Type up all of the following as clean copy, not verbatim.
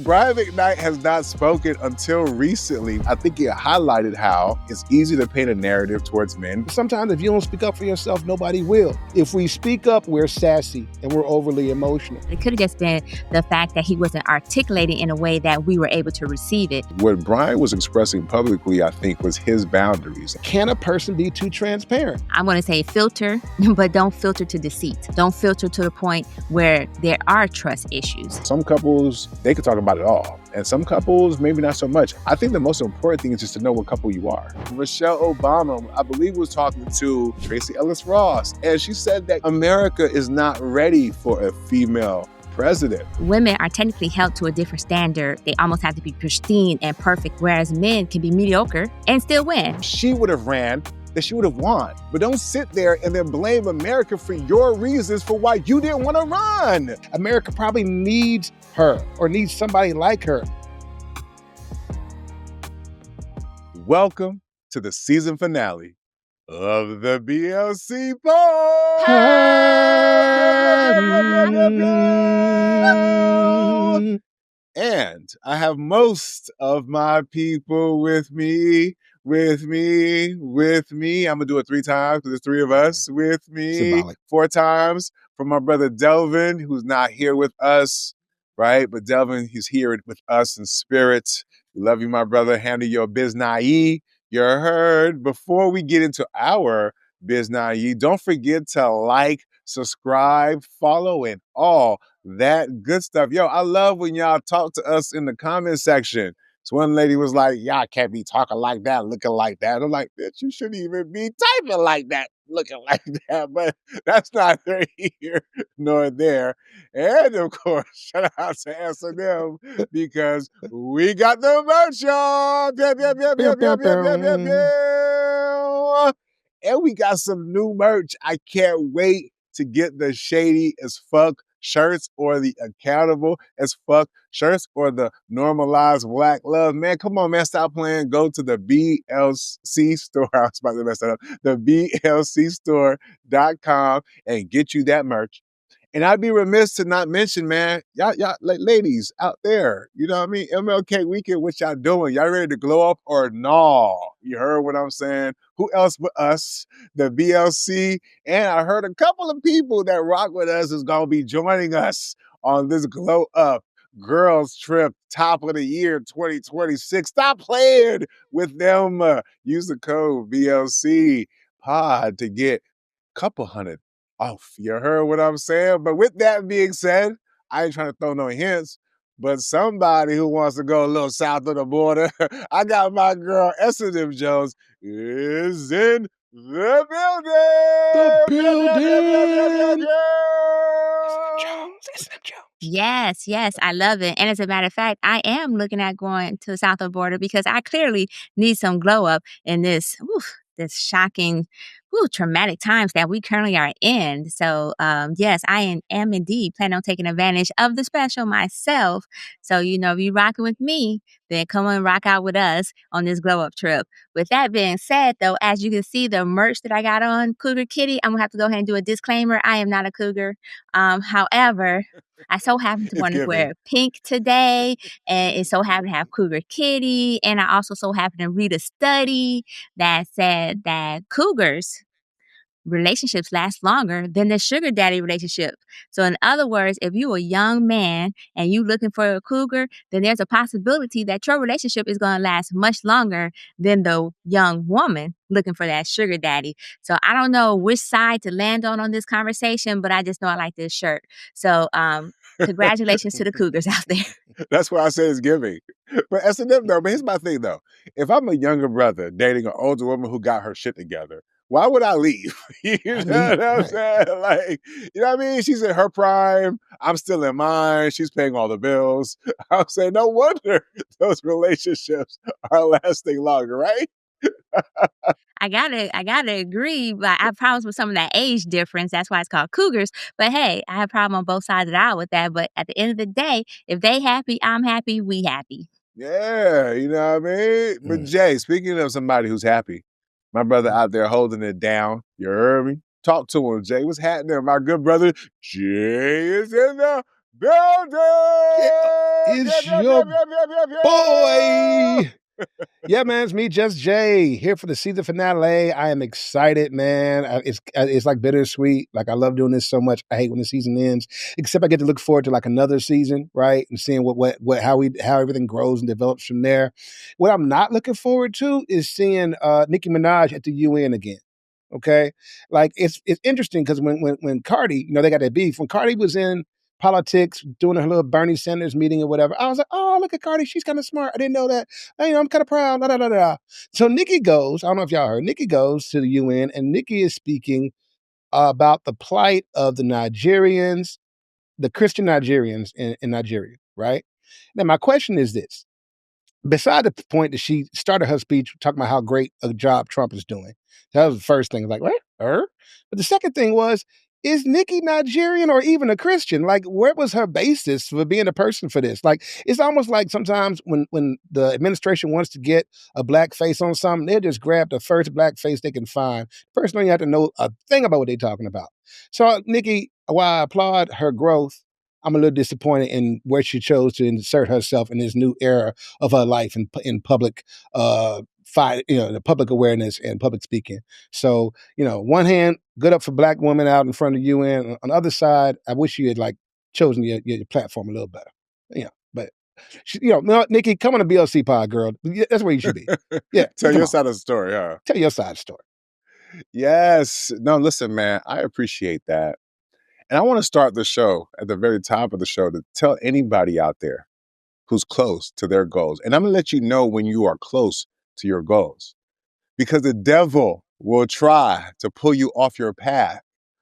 Brian McKnight has not spoken until recently. I think it highlighted how it's easy to paint a narrative towards men. Sometimes if you don't speak up for yourself, nobody will. If we speak up, we're sassy and we're overly emotional. It could have just been the fact that he wasn't articulating in a way that we were able to receive it. What Brian was expressing publicly, I think, was his boundaries. Can a person be too transparent? I'm going to say filter, but don't filter to deceit. Don't filter to the point where there are trust issues. Some couples, they could talk about it all. And some couples, maybe not so much. I think the most important thing is just to know what couple you are. Michelle Obama, I believe, was talking to Tracy Ellis Ross, and she said that America is not ready for a female president. Women are technically held to a different standard. They almost have to be pristine and perfect, whereas men can be mediocre and still win. She would have ran, that she would have won. But don't sit there and then blame America for your reasons for why you didn't want to run. America probably needs her or needs somebody like her. Welcome to the season finale of the BLC Pod. And I have most of my people with me. I'm going to do it 3 times because there's 3 of us with me. Symbolic. 4 times from my brother Delvin, who's not here with us, right? But Delvin, he's here with us in spirit. Love you, my brother. Handle your biznai. You heard. Before we get into our biznai, don't forget to like, subscribe, follow, and all that good stuff. Yo, I love when y'all talk to us in the comment section. So one lady was like, y'all can't be talking like that, looking like that. I'm like, bitch, you shouldn't even be typing like that, looking like that. But that's not here nor there. And of course, shout out to SNM because we got the merch, y'all. And we got some new merch. I can't wait to get the shady as fuck shirts or the accountable as fuck shirts or the normalized black love. Man, come on, man, stop playing. Go to the BLC store. I was about to mess that up. The BLCstore.com and get you that merch. And I'd be remiss to not mention, man, y'all like ladies out there, you know what I mean? MLK weekend, what y'all doing? Y'all ready to glow up or no? You heard what I'm saying? Who else but us, the BLC? And I heard a couple of people that rock with us is going to be joining us on this glow up girls trip, top of the year 2026. Stop playing with them. Use the code BLC Pod to get a couple hundred off. You heard what I'm saying? But with that being said, I ain't trying to throw no hints, but somebody who wants to go a little south of the border, I got my girl SNM Jones is in the building. SNM Jones. Yes, I love it. And as a matter of fact, I am looking at going to the south of the border because I clearly need some glow up in this shocking, traumatic times that we currently are in. So, yes, I am indeed planning on taking advantage of the special myself. So, if you're rocking with me, then come and rock out with us on this glow up trip. With that being said, though, as you can see, the merch that I got on, Cougar Kitty, I'm going to have to go ahead and do a disclaimer. I am not a cougar. However, I so happen to want to wear pink today, and it so happened to have Cougar Kitty, and I also so happened to read a study that said that cougars relationships last longer than the sugar daddy relationship. So in other words, if you're a young man and you looking for a cougar, then there's a possibility that your relationship is going to last much longer than the young woman looking for that sugar daddy. So I don't know which side to land on this conversation, but I just know I like this shirt. So congratulations to the cougars out there. That's why I say it's giving. But S&M though, but here's my thing though. If I'm a younger brother dating an older woman who got her shit together, why would I leave? You know what I'm saying? Like, you know what I mean? She's in her prime. I'm still in mine. She's paying all the bills. I'm saying, no wonder those relationships are lasting longer, right? I gotta agree, but I have problems with some of that age difference. That's why it's called cougars. But hey, I have a problem on both sides of the aisle with that. But at the end of the day, if they happy, I'm happy, we happy. Yeah, you know what I mean? But Jay, speaking of somebody who's happy, my brother out there holding it down. You heard me? Talk to him, Jay. What's happening? My good brother, Jay, is in the building. It's your boy. Yeah, man, it's me, Just Jay, here for the season finale. I am excited, man. It's like bittersweet. Like, I love doing this so much. I hate when the season ends, except I get to look forward to like another season, right? And seeing how everything grows and develops from there. What I'm not looking forward to is seeing Nicki Minaj at the UN again. Okay, like it's interesting because when Cardi, they got that beef. When Cardi was in politics, doing her little Bernie Sanders meeting or whatever, I was like, oh, look at Cardi, she's kind of smart. I didn't know that. I'm kind of proud. Da, da, da, da. So Nikki goes, I don't know if y'all heard, Nikki goes to the UN and Nikki is speaking about the plight of the Nigerians, the Christian Nigerians in Nigeria, right? Now, my question is this. Beside the point that she started her speech talking about how great a job Trump is doing. That was the first thing. Like, what? Her? But the second thing was, is Nikki Nigerian or even a Christian? Like, where was her basis for being a person for this? Like, it's almost like sometimes when the administration wants to get a black face on something, they'll just grab the first black face they can find. The person don't even have to know a thing about what they're talking about. So, Nikki, while I applaud her growth, I'm a little disappointed in where she chose to insert herself in this new era of her life in public the public awareness and public speaking. So, one hand, good up for black women out in front of the UN. On the other side, I wish you had like chosen your platform a little better. But Nikki, come on to BLC Pod, girl. That's where you should be. Yeah, Tell your side of the story, huh? Tell your side of the story. Yes. No, listen, man, I appreciate that. And I want to start the show at the very top of the show to tell anybody out there who's close to their goals. And I'm going to let you know when you are close to your goals, because the devil will try to pull you off your path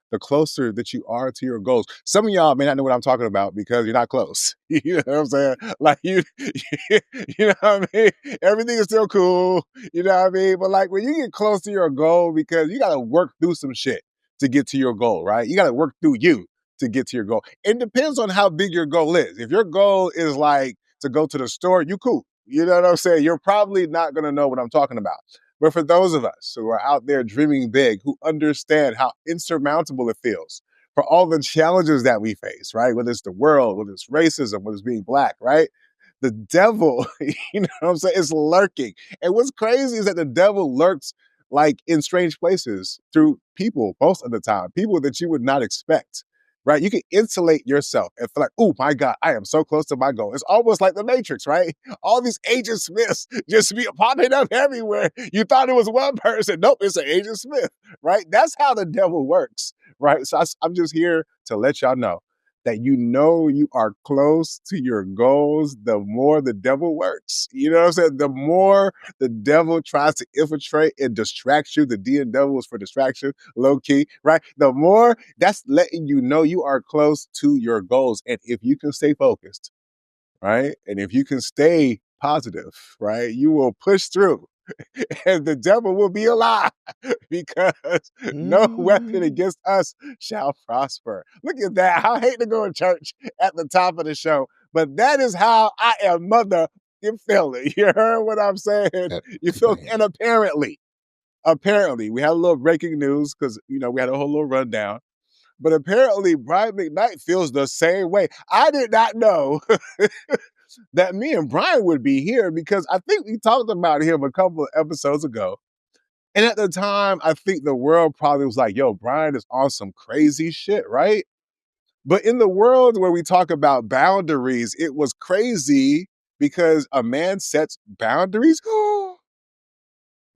the closer that you are to your goals. Some of y'all may not know what I'm talking about because you're not close. You know what I'm saying? Like you know what I mean? Everything is still cool. You know what I mean? But like when you get close to your goal, because you got to work through some shit to get to your goal, right? You got to work through you to get to your goal. It depends on how big your goal is. If your goal is like to go to the store, you cool. You know what I'm saying? You're probably not going to know what I'm talking about. But for those of us who are out there dreaming big, who understand how insurmountable it feels for all the challenges that we face, right? Whether it's the world, whether it's racism, whether it's being black, right? The devil, you know what I'm saying, is lurking. And what's crazy is that the devil lurks like in strange places through people most of the time, people that you would not expect. Right? You can insulate yourself and feel like, oh my God, I am so close to my goal. It's almost like the Matrix, right? All these Agent Smiths just be popping up everywhere. You thought it was one person. Nope, it's an Agent Smith, right? That's how the devil works, right? So I'm just here to let y'all know that you are close to your goals, the more the devil works. You know what I'm saying? The more the devil tries to infiltrate and distract you, the D and devil is for distraction, low key, right? The more that's letting you know you are close to your goals. And if you can stay focused, right? And if you can stay positive, right? You will push through and the devil will be a lie because no weapon against us shall prosper. Look at that. I hate to go to church at the top of the show, but that is how I am feeling. You heard what I'm saying? You feel, and apparently, we had a little breaking news because, we had a whole little rundown. But apparently, Brian McKnight feels the same way. I did not know that me and Brian would be here because I think we talked about him a couple of episodes ago. And at the time, I think the world probably was like, yo, Brian is on some crazy shit, right? But in the world where we talk about boundaries, it was crazy because a man sets boundaries.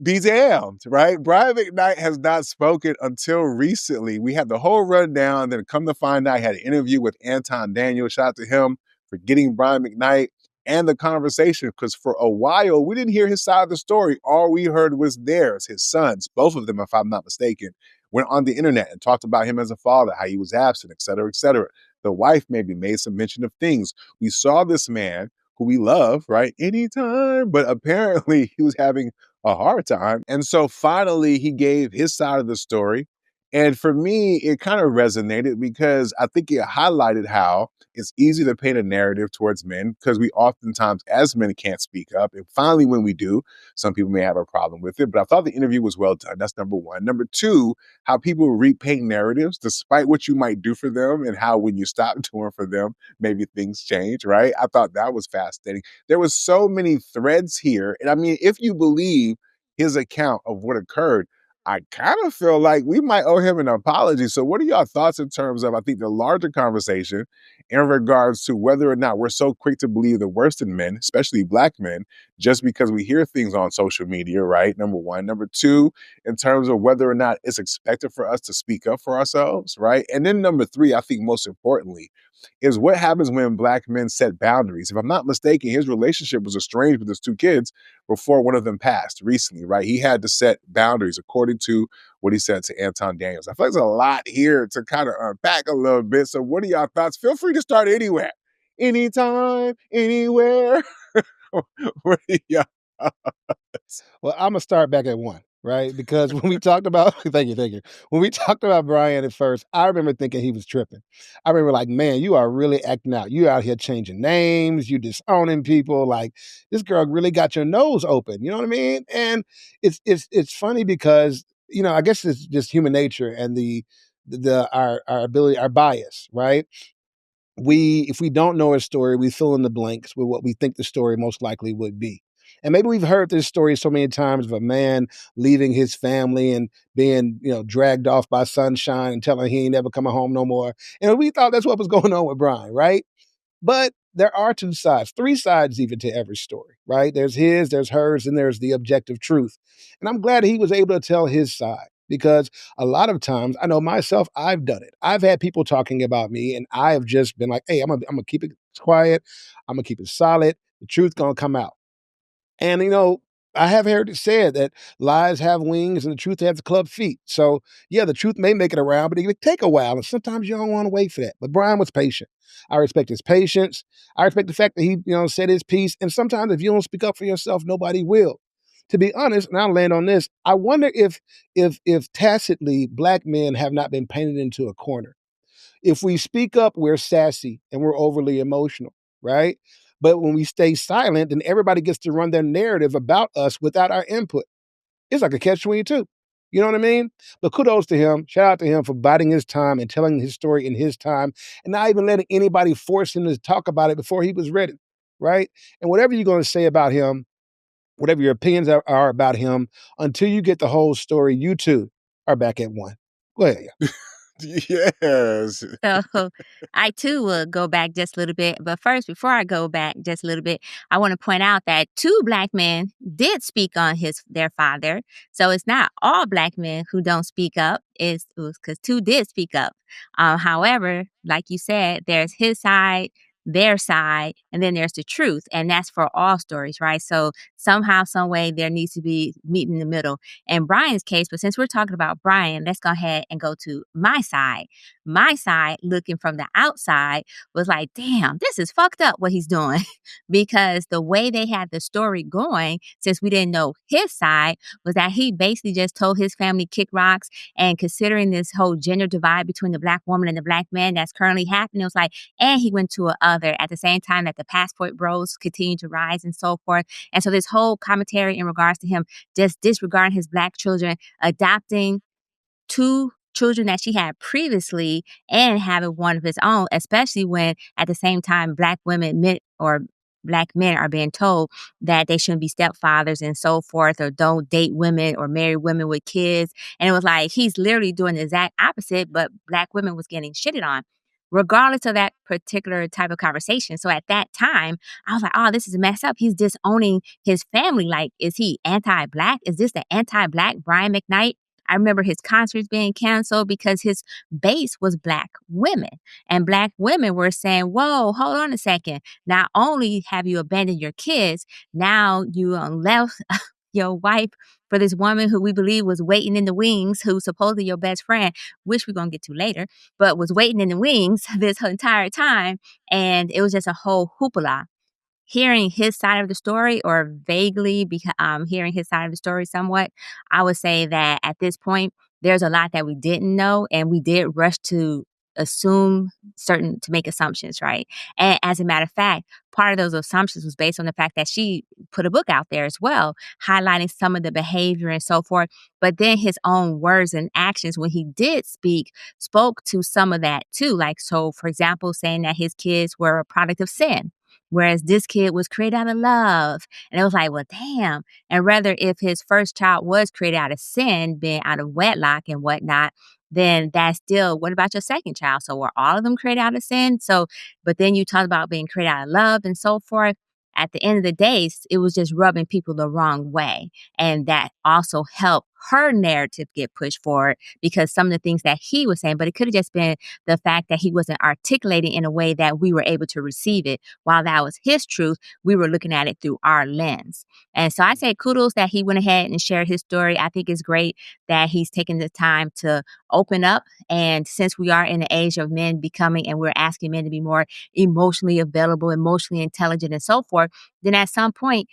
Be damned, right? Brian McKnight has not spoken until recently. We had the whole rundown, then come to find out, I had an interview with Anton Daniel. Shout out to him for getting Brian McKnight and the conversation, because for a while, we didn't hear his side of the story. All we heard was theirs. His sons, both of them, if I'm not mistaken, went on the internet and talked about him as a father, how he was absent, et cetera, et cetera. The wife maybe made some mention of things. We saw this man who we love, right, anytime, but apparently he was having a hard time. And so finally he gave his side of the story. And for me, it kind of resonated because I think it highlighted how it's easy to paint a narrative towards men because we oftentimes, as men, can't speak up. And finally, when we do, some people may have a problem with it. But I thought the interview was well done. That's number one. Number two, how people repaint narratives despite what you might do for them, and how when you stop doing for them, maybe things change, right? I thought that was fascinating. There was so many threads here. And I mean, if you believe his account of what occurred, I kind of feel like we might owe him an apology. So what are y'all thoughts in terms of, I think, the larger conversation in regards to whether or not we're so quick to believe the worst in men, especially Black men, just because we hear things on social media, right? Number one. Number two, in terms of whether or not it's expected for us to speak up for ourselves, right? And then number three, I think most importantly, is what happens when Black men set boundaries. If I'm not mistaken, his relationship was estranged with his two kids before one of them passed recently, right? He had to set boundaries according to what he said to Anton Daniels. I feel like there's a lot here to kind of unpack a little bit. So what are y'all thoughts? Feel free to start anywhere. Anytime, anywhere. What are y'all thoughts? Well, I'm gonna start back at one, right? Because when we talked about thank you. When we talked about Brian at first, I remember thinking he was tripping. I remember like, man, you are really acting out. You out here changing names, you disowning people. Like this girl really got your nose open. You know what I mean? And it's funny because, you know, I guess it's just human nature and our ability, our bias, right? If we don't know a story, we fill in the blanks with what we think the story most likely would be. And maybe we've heard this story so many times of a man leaving his family and being, you know, dragged off by sunshine and telling he ain't never coming home no more. And we thought that's what was going on with Brian, right? But there are two sides, three sides even to every story, right? There's his, there's hers, and there's the objective truth. And I'm glad he was able to tell his side because a lot of times, I know myself, I've done it. I've had people talking about me, and I have just been like, hey, I'm gonna keep it quiet. I'm gonna keep it solid. The truth gonna come out. And, you know, I have heard it said that lies have wings and the truth has club feet. So, yeah, the truth may make it around, but it can take a while. And sometimes you don't want to wait for that. But Brian was patient. I respect his patience. I respect the fact that he, you know, said his piece. And sometimes if you don't speak up for yourself, nobody will. To be honest, and I'll land on this, I wonder if tacitly Black men have not been painted into a corner. If we speak up, we're sassy and we're overly emotional, right? But when we stay silent, then everybody gets to run their narrative about us without our input. It's like a catch-22. You know what I mean? But kudos to him. Shout out to him for biding his time and telling his story in his time and not even letting anybody force him to talk about it before he was ready, right? And whatever you're going to say about him, whatever your opinions are about him, until you get the whole story, you too are back at one. Go ahead. Yes. So I too will go back just a little bit. But first, before I go back just a little bit, I want to point out that two Black men did speak on their father. So it's not all Black men who don't speak up. It was because two did speak up. However, like you said, there's his side, their side, and then there's the truth. And that's for all stories, right? So somehow, some way, there needs to be meet in the middle. In Brian's case, but since we're talking about Brian, let's go ahead and go to my side. My side, looking from the outside, was like, damn, this is fucked up what he's doing. Because the way they had the story going, since we didn't know his side, was that he basically just told his family kick rocks. And considering this whole gender divide between the Black woman and the Black man that's currently happening, it was like, and he went to a other at the same time that the passport bros continue to rise and so forth. And so this whole commentary in regards to him just disregarding his Black children, adopting two children that she had previously and having one of his own, especially when at the same time Black women or Black men are being told that they shouldn't be stepfathers and so forth, or don't date women or marry women with kids. And it was like he's literally doing the exact opposite, but Black women was getting shitted on regardless of that particular type of conversation. So at that time, I was like, oh, this is messed up. He's disowning his family. Like, is he anti-Black? Is this the anti-Black Brian McKnight? I remember his concerts being canceled because his base was Black women. And Black women were saying, whoa, hold on a second. Not only have you abandoned your kids, now you left your wife for this woman who we believe was waiting in the wings, who's supposedly your best friend, which we're going to get to later, but was waiting in the wings this entire time. And it was just a whole hoopla. Hearing his side of the story, or vaguely hearing his side of the story somewhat, I would say that at this point, there's a lot that we didn't know, and we did rush to make assumptions, right? And as a matter of fact, part of those assumptions was based on the fact that she put a book out there as well, highlighting some of the behavior and so forth. But then his own words and actions when he did speak spoke to some of that too. Like, so for example, saying that his kids were a product of sin, whereas this kid was created out of love. And it was like, well, damn. And rather, if his first child was created out of sin, being out of wedlock and whatnot, then that's still, what about your second child? So were all of them created out of sin? So, but then you talk about being created out of love and so forth. At the end of the day, it was just rubbing people the wrong way. And that also helped her narrative get pushed forward because some of the things that he was saying, but it could have just been the fact that he wasn't articulating in a way that we were able to receive it. While that was his truth, we were looking at it through our lens. And so I say kudos that he went ahead and shared his story. I think it's great that he's taken the time to open up. And since we are in the age of men becoming, and we're asking men to be more emotionally available, emotionally intelligent, and so forth, then at some point,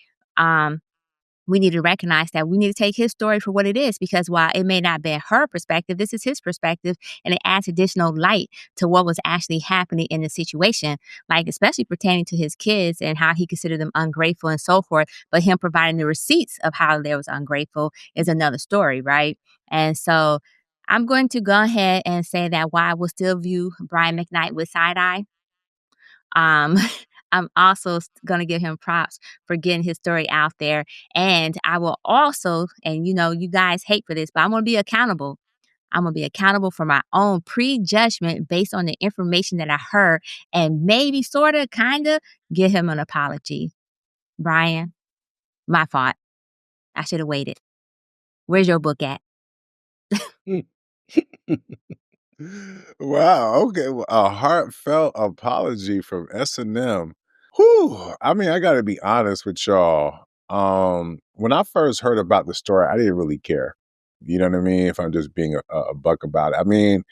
we need to recognize that we need to take his story for what it is, because while it may not be her perspective, this is his perspective, and it adds additional light to what was actually happening in the situation, like especially pertaining to his kids and how he considered them ungrateful and so forth. But him providing the receipts of how they was ungrateful is another story, right? And so I'm going to go ahead and say that while I will still view Brian McKnight with side eye, um, I'm also going to give him props for getting his story out there. And I will also, and you guys hate for this, but I'm going to be accountable. I'm going to be accountable for my own prejudgment based on the information that I heard, and maybe sort of kind of give him an apology. Brian, my fault. I should have waited. Where's your book at? Wow, okay, well, a heartfelt apology from S&M. Whew, I mean, I gotta be honest with y'all. When I first heard about the story, I didn't really care. You know what I mean? If I'm just being a buck about it. I mean,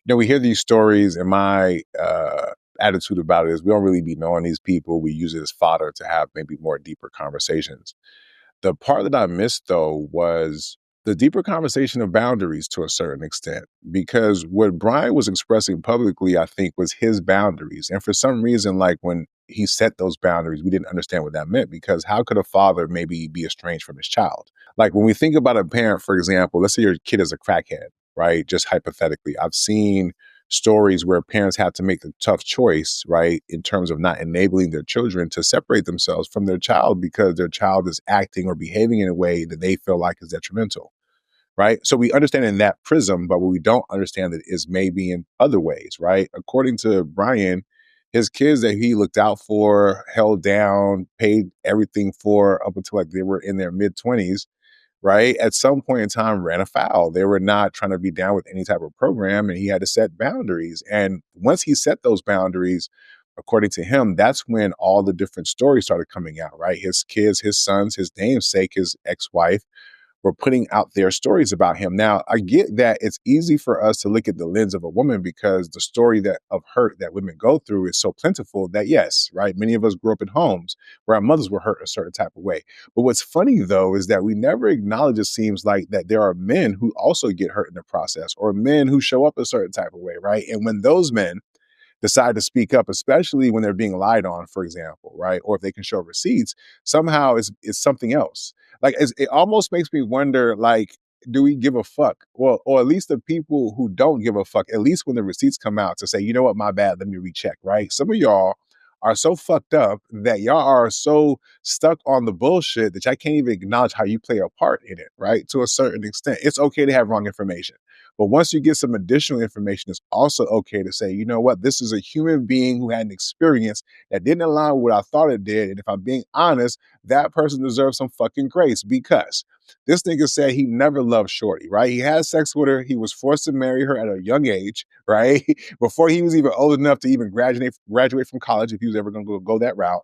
we hear these stories, and my attitude about it is we don't really be knowing these people. We use it as fodder to have maybe more deeper conversations. The part that I missed, though, was the deeper conversation of boundaries to a certain extent, because what Brian was expressing publicly, I think, was his boundaries. And for some reason, like when he set those boundaries, we didn't understand what that meant, because how could a father maybe be estranged from his child? Like when we think about a parent, for example, let's say your kid is a crackhead, right? Just hypothetically, I've seen stories where parents have to make the tough choice, right, in terms of not enabling their children to separate themselves from their child because their child is acting or behaving in a way that they feel like is detrimental, right? So we understand in that prism, but what we don't understand that is maybe in other ways, right? According to Brian, his kids that he looked out for, held down, paid everything for up until like they were in their mid-20s, right, at some point in time ran afoul. They were not trying to be down with any type of program, and he had to set boundaries. And once he set those boundaries, according to him, that's when all the different stories started coming out, right? His kids, his sons, his namesake, his ex-wife, were putting out their stories about him. Now, I get that it's easy for us to look at the lens of a woman because the story that of hurt that women go through is so plentiful that, yes, right, many of us grew up in homes where our mothers were hurt a certain type of way. But what's funny, though, is that we never acknowledge, it seems like, that there are men who also get hurt in the process, or men who show up a certain type of way, right? And when those men decide to speak up, especially when they're being lied on, for example, right? Or if they can show receipts, somehow it's something else. Like it almost makes me wonder, like, do we give a fuck? Well, or at least the people who don't give a fuck, at least when the receipts come out, to say, you know what, my bad, let me recheck, right? Some of y'all are so fucked up that y'all are so stuck on the bullshit that y'all can't even acknowledge how you play a part in it, right? To a certain extent. It's okay to have wrong information. But once you get some additional information, it's also okay to say, you know what, this is a human being who had an experience that didn't align with what I thought it did. And if I'm being honest, that person deserves some fucking grace, because this nigga said he never loved Shorty, right? He had sex with her. He was forced to marry her at a young age, right? Before he was even old enough to even graduate from college, if he was ever going to go that route.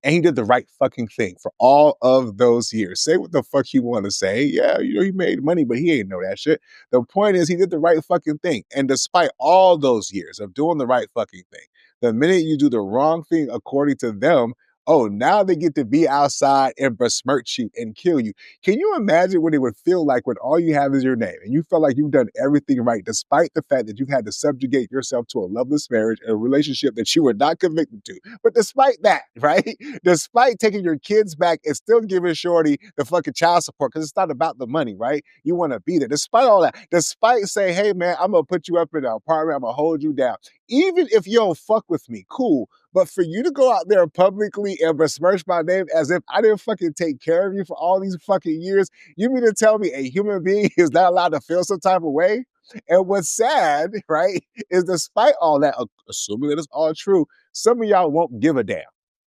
And he did the right fucking thing for all of those years. Say what the fuck you want to say. Yeah, he made money, but he ain't know that shit. The point is, he did the right fucking thing. And despite all those years of doing the right fucking thing, the minute you do the wrong thing, according to them, Oh, now they get to be outside and besmirch you and kill you. Can you imagine what it would feel like when all you have is your name and you feel like you've done everything right, despite the fact that you've had to subjugate yourself to a loveless marriage and a relationship that you were not convicted to? But despite that, right? Despite taking your kids back and still giving Shorty the fucking child support, because it's not about the money, right? You want to be there. Despite all that, despite saying, hey man, I'm going to put you up in an apartment, I'm going to hold you down. Even if you don't fuck with me, cool. But for you to go out there publicly and besmirch my name as if I didn't fucking take care of you for all these fucking years, you mean to tell me a human being is not allowed to feel some type of way? And what's sad, right, is despite all that, assuming that it's all true, some of y'all won't give a damn,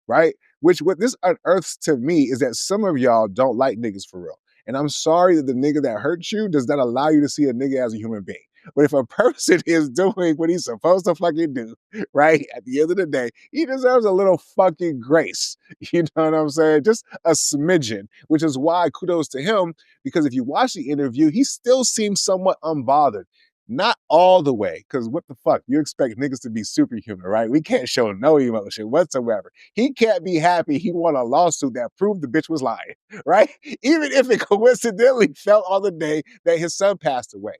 right? Which what this unearths to me is that some of y'all don't like niggas for real. And I'm sorry that the nigga that hurt you does not allow you to see a nigga as a human being. But if a person is doing what he's supposed to fucking do, right, at the end of the day, he deserves a little fucking grace. You know what I'm saying? Just a smidgen, which is why kudos to him, because if you watch the interview, he still seems somewhat unbothered. Not all the way, because what the fuck? You expect niggas to be superhuman, right? We can't show no emotion whatsoever. He can't be happy he won a lawsuit that proved the bitch was lying, right? Even if it coincidentally fell on the day that his son passed away,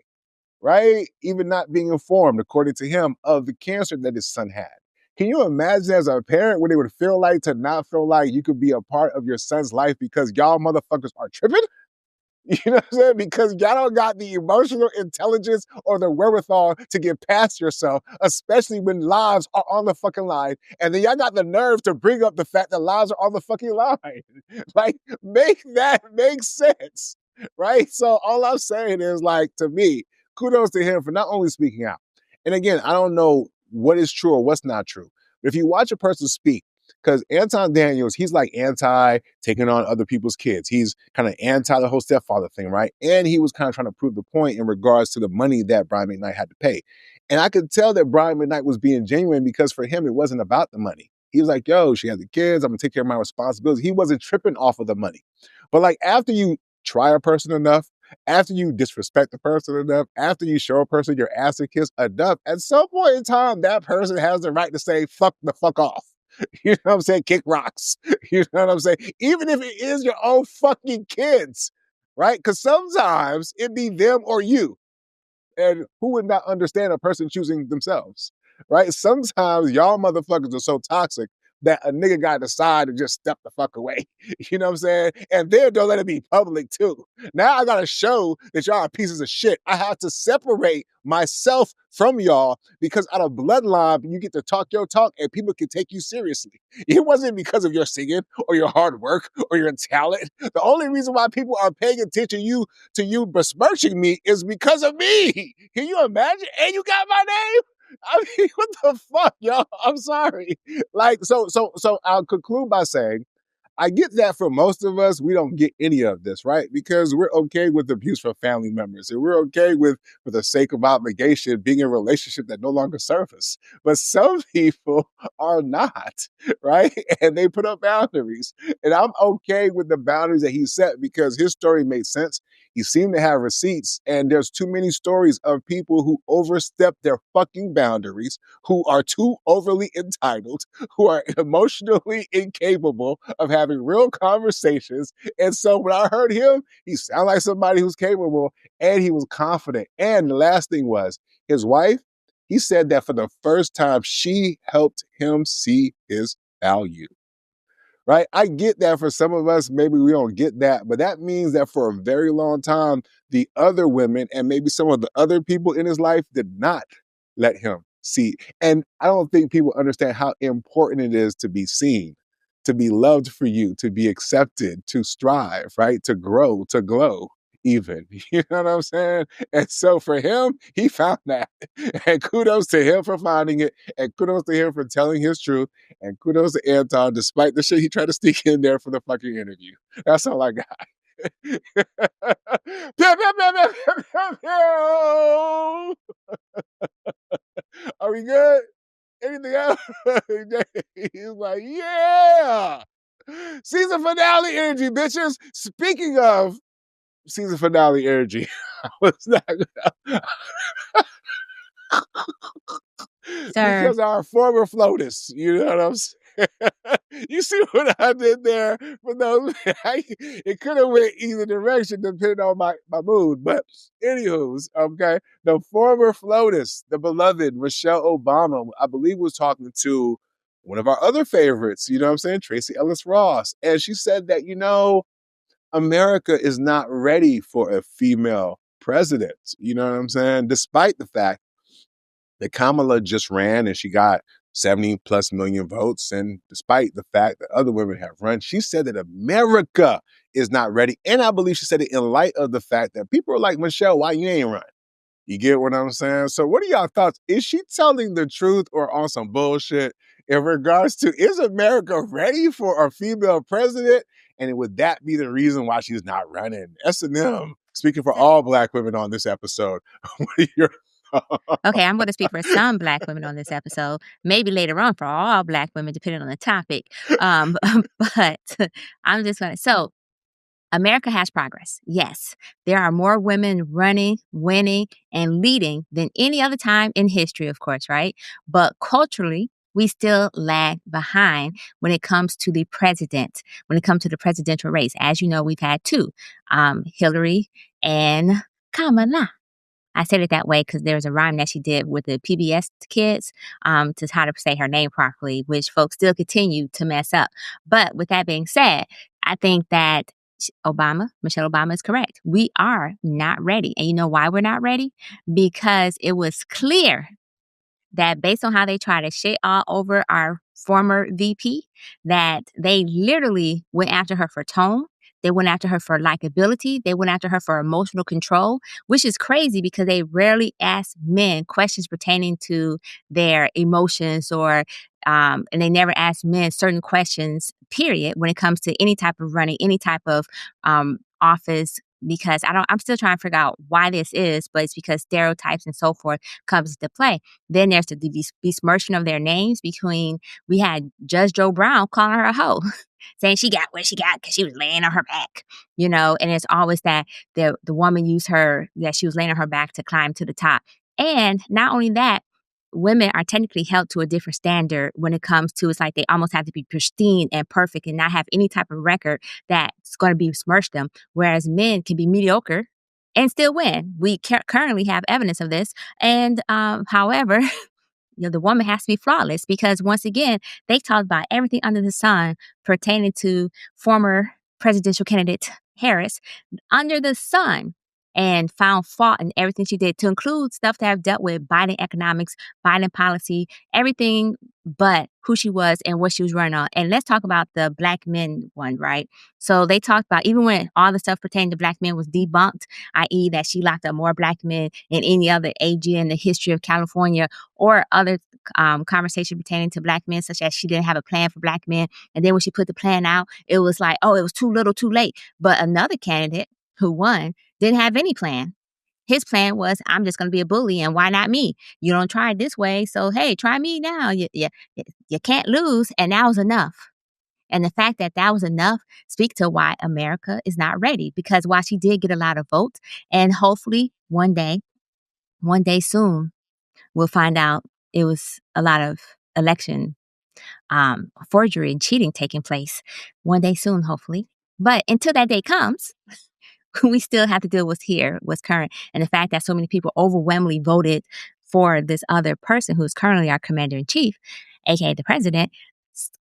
right? Even not being informed, according to him, of the cancer that his son had. Can you imagine as a parent what it would feel like to not feel like you could be a part of your son's life because y'all motherfuckers are tripping? You know what I'm saying? Because y'all don't got the emotional intelligence or the wherewithal to get past yourself, especially when lives are on the fucking line. And then y'all got the nerve to bring up the fact that lives are on the fucking line. Like, make that make sense, right? So all I'm saying is, like, to me, kudos to him for not only speaking out. And again, I don't know what is true or what's not true. But if you watch a person speak, because Anton Daniels, he's like anti taking on other people's kids. He's kind of anti the whole stepfather thing, right? And he was kind of trying to prove the point in regards to the money that Brian McKnight had to pay. And I could tell that Brian McKnight was being genuine because for him, it wasn't about the money. He was like, yo, she has the kids. I'm going to take care of my responsibilities. He wasn't tripping off of the money. But like after you try a person enough, after you disrespect the person enough, after you show a person your ass and kiss enough, at some point in time, that person has the right to say, fuck the fuck off. You know what I'm saying? Kick rocks. You know what I'm saying? Even if it is your own fucking kids, right? Because sometimes it be them or you. And who would not understand a person choosing themselves, right? Sometimes y'all motherfuckers are so toxic that a nigga got to decide to just step the fuck away. You know what I'm saying? And then don't let it be public too. Now I got to show that y'all are pieces of shit. I have to separate myself from y'all because out of bloodline, you get to talk your talk and people can take you seriously. It wasn't because of your singing or your hard work or your talent. The only reason why people are paying attention to you besmirching me is because of me. Can you imagine? And you got my name? I mean, what the fuck, y'all? I'm sorry. Like, so I'll conclude by saying, I get that for most of us, we don't get any of this, right? Because we're okay with abuse from family members, and we're okay with, for the sake of obligation, being in a relationship that no longer serves us. But some people are not, right? And they put up boundaries. And I'm okay with the boundaries that he set because his story made sense. He seemed to have receipts, and there's too many stories of people who overstep their fucking boundaries, who are too overly entitled, who are emotionally incapable of having real conversations. And so when I heard him, he sounded like somebody who's capable and he was confident. And the last thing was his wife, he said that for the first time, she helped him see his value. Right? I get that for some of us, maybe we don't get that, but that means that for a very long time, the other women and maybe some of the other people in his life did not let him see. And I don't think people understand how important it is to be seen, to be loved for you, to be accepted, to strive, right? To grow, to glow. Even, you know what I'm saying? And so for him, he found that. And kudos to him for finding it. And kudos to him for telling his truth. And kudos to Anton, despite the shit he tried to sneak in there for the fucking interview. That's all I got. Pew, pew, pew, pew, pew, pew. Are we good? Anything else? He's like, yeah. Season finale energy, bitches. Speaking of season finale energy, I was not gonna... Sir. Because our former FLOTUS, you know what I'm saying? You see what I did there? For those, it could have went either direction depending on my mood. But anywho's, okay. The former FLOTUS, the beloved Michelle Obama, I believe was talking to one of our other favorites, you know what I'm saying? Tracy Ellis Ross. And she said that, America is not ready for a female president. You know what I'm saying? Despite the fact that Kamala just ran and she got 70 plus million votes. And despite the fact that other women have run, she said that America is not ready. And I believe she said it in light of the fact that people are like, Michelle, why you ain't run? You get what I'm saying? So what are y'all thoughts? Is she telling the truth or on some bullshit in regards to, is America ready for a female president? And would that be the reason why she's not running? S&M, speaking for all Black women on this episode, what are your Okay, I'm going to speak for some Black women on this episode. Maybe later on for all Black women, depending on the topic. But I'm just going to. So, America has progress. Yes, there are more women running, winning, and leading than any other time in history, of course, right? But culturally, we still lag behind when it comes to the president, when it comes to the presidential race. As you know, we've had two, Hillary and Kamala. I said it that way because there was a rhyme that she did with the PBS kids to how to say her name properly, which folks still continue to mess up. But with that being said, I think that Michelle Obama is correct. We are not ready. And you know why we're not ready? Because it was clear that based on how they try to shit all over our former VP, that they literally went after her for tone. They went after her for likability. They went after her for emotional control, which is crazy because they rarely ask men questions pertaining to their emotions and they never ask men certain questions, period, when it comes to any type of running, any type of office, because I'm still trying to figure out why this is, but it's because stereotypes and so forth comes into play. Then there's the besmirching of their names we had Judge Joe Brown calling her a hoe, saying she got what she got because she was laying on her back, and it's always that the woman used her, that she was laying on her back to climb to the top. And not only that, women are technically held to a different standard when it comes to, it's like they almost have to be pristine and perfect and not have any type of record that's going to besmirch them, whereas men can be mediocre and still win. We currently have evidence of this. And however, the woman has to be flawless because once again, they talked about everything under the sun pertaining to former presidential candidate Harris under the sun, and found fault in everything she did, to include stuff that have dealt with Biden economics, Biden policy, everything but who she was and what she was running on. And let's talk about the Black men one, right? So they talked about, even when all the stuff pertaining to Black men was debunked, i.e. that she locked up more Black men than any other AG in the history of California, or other conversation pertaining to Black men, such as she didn't have a plan for Black men. And then when she put the plan out, it was like, oh, it was too little, too late. But another candidate who won didn't have any plan. His plan was, I'm just going to be a bully, and why not me? You don't try it this way, so hey, try me now. You can't lose, and that was enough. And the fact that that was enough speaks to why America is not ready, because while she did get a lot of votes, and hopefully one day soon, we'll find out it was a lot of election forgery and cheating taking place. One day soon, hopefully. But until that day comes, we still have to deal with what's current. And the fact that so many people overwhelmingly voted for this other person who's currently our commander-in-chief, aka the president,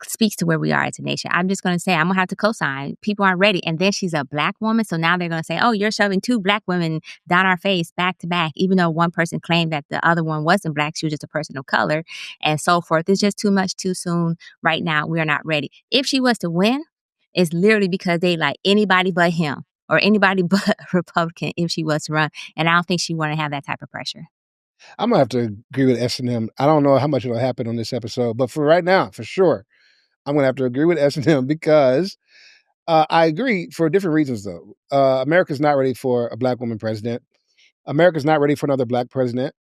speaks to where we are as a nation. I'm just going to say, I'm going to have to co-sign. People aren't ready. And then she's a Black woman. So now they're going to say, oh, you're shoving two Black women down our face back to back, even though one person claimed that the other one wasn't Black. She was just a person of color and so forth. It's just too much too soon right now. We are not ready. If she was to win, it's literally because they like anybody but him, or anybody but Republican if she was to run. And I don't think she want to have that type of pressure. I'm going to have to agree with S&M. I don't know how much it'll happen on this episode, but for right now, for sure, I'm going to have to agree with S&M because I agree for different reasons, though. America's not ready for a Black woman president. America's not ready for another Black president.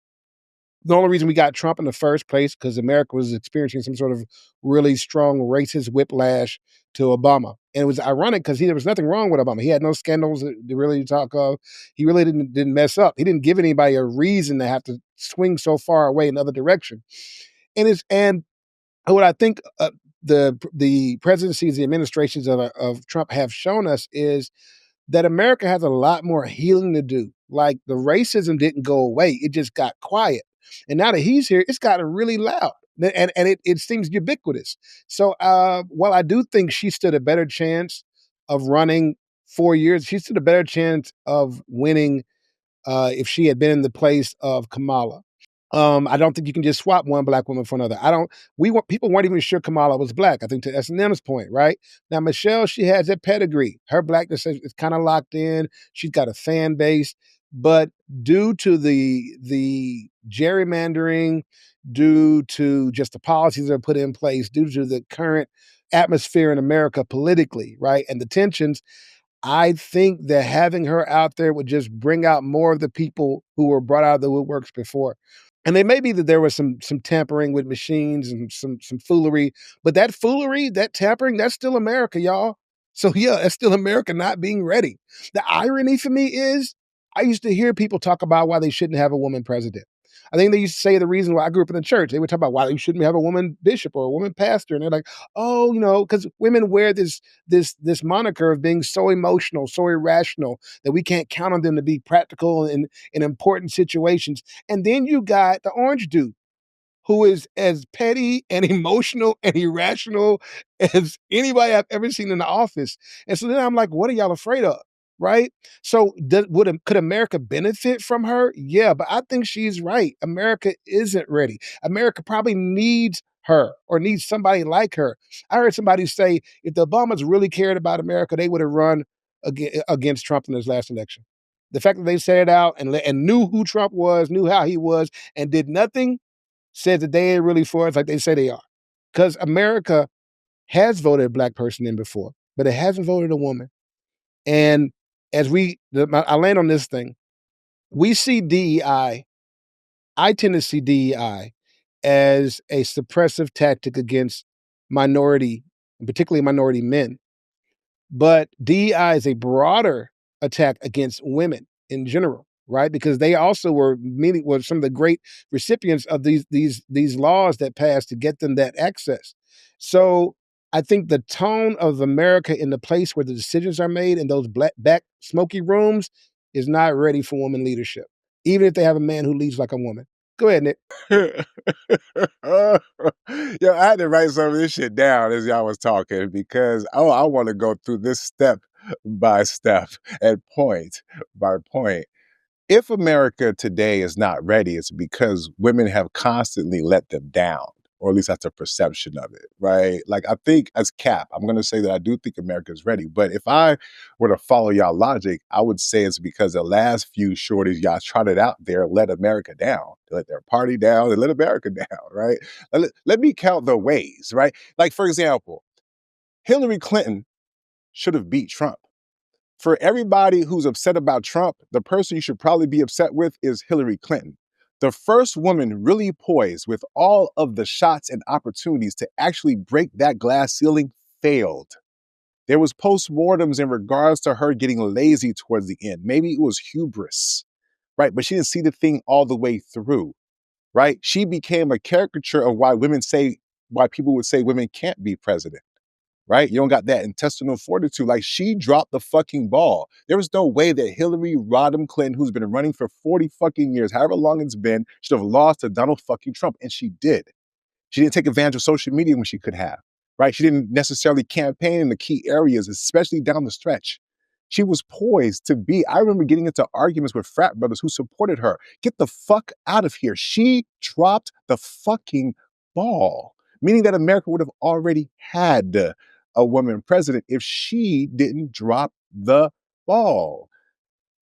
The only reason we got Trump in the first place because America was experiencing some sort of really strong racist whiplash to Obama. And it was ironic because there was nothing wrong with Obama. He had no scandals to really talk of. He really didn't mess up. He didn't give anybody a reason to have to swing so far away in the other direction. And what I think the presidencies, the administrations of Trump have shown us is that America has a lot more healing to do. Like the racism didn't go away; it just got quiet. And now that he's here, it's gotten really loud, and it seems ubiquitous. So while I do think she stood a better chance of running 4 years, she stood a better chance of winning if she had been in the place of Kamala. I don't think you can just swap one black woman for another. People weren't even sure Kamala was black. I think to S&M's point, right? Now, Michelle, she has that pedigree. Her blackness is kind of locked in. She's got a fan base. But due to the gerrymandering, due to just the policies that are put in place, due to the current atmosphere in America politically, right? And the tensions, I think that having her out there would just bring out more of the people who were brought out of the woodworks before. And it may be that there was some tampering with machines and some foolery, but that foolery, that tampering, that's still America, y'all. So yeah, that's still America not being ready. The irony for me is I used to hear people talk about why they shouldn't have a woman president. I think they used to say the reason why I grew up in the church. They would talk about why you shouldn't have a woman bishop or a woman pastor. And they're like, oh, because women wear this moniker of being so emotional, so irrational that we can't count on them to be practical in important situations. And then you got the orange dude who is as petty and emotional and irrational as anybody I've ever seen in the office. And so then I'm like, what are y'all afraid of? Right? So could America benefit from her? Yeah, but I think she's right. America isn't ready. America probably needs her or needs somebody like her. I heard somebody say if the Obamas really cared about America, they would have run against Trump in his last election. The fact that they said it out and knew who Trump was, knew how he was, and did nothing says that they ain't really for us like they say they are. Because America has voted a black person in before, but it hasn't voted a woman. And I land on this thing, we see DEI, I tend to see DEI as a suppressive tactic against minority, and particularly minority men. But DEI is a broader attack against women in general, right? Because they also were some of the great recipients of these laws that passed to get them that access. So I think the tone of America in the place where the decisions are made in those back smoky rooms is not ready for woman leadership, even if they have a man who leads like a woman. Go ahead, Nick. Yo, I had to write some of this shit down as y'all was talking because I want to go through this step by step and point by point. If America today is not ready, it's because women have constantly let them down, or at least that's a perception of it, right? Like I think as Cap, I'm going to say that I do think America is ready. But if I were to follow y'all logic, I would say it's because the last few shorties y'all trotted out there let America down. They let their party down. They let America down, right? Let me count the ways, right? Like, for example, Hillary Clinton should have beat Trump. For everybody who's upset about Trump, the person you should probably be upset with is Hillary Clinton. The first woman really poised with all of the shots and opportunities to actually break that glass ceiling failed. There was postmortems in regards to her getting lazy towards the end. Maybe it was hubris, right? But she didn't see the thing all the way through, right? She became a caricature of why people would say women can't be president. Right? You don't got that intestinal fortitude. Like she dropped the fucking ball. There was no way that Hillary Rodham Clinton, who's been running for 40 fucking years, however long it's been, should have lost to Donald fucking Trump. And she did. She didn't take advantage of social media when she could have, right? She didn't necessarily campaign in the key areas, especially down the stretch. She was poised to be. I remember getting into arguments with frat brothers who supported her. Get the fuck out of here. She dropped the fucking ball, meaning that America would have already had a woman president if she didn't drop the ball,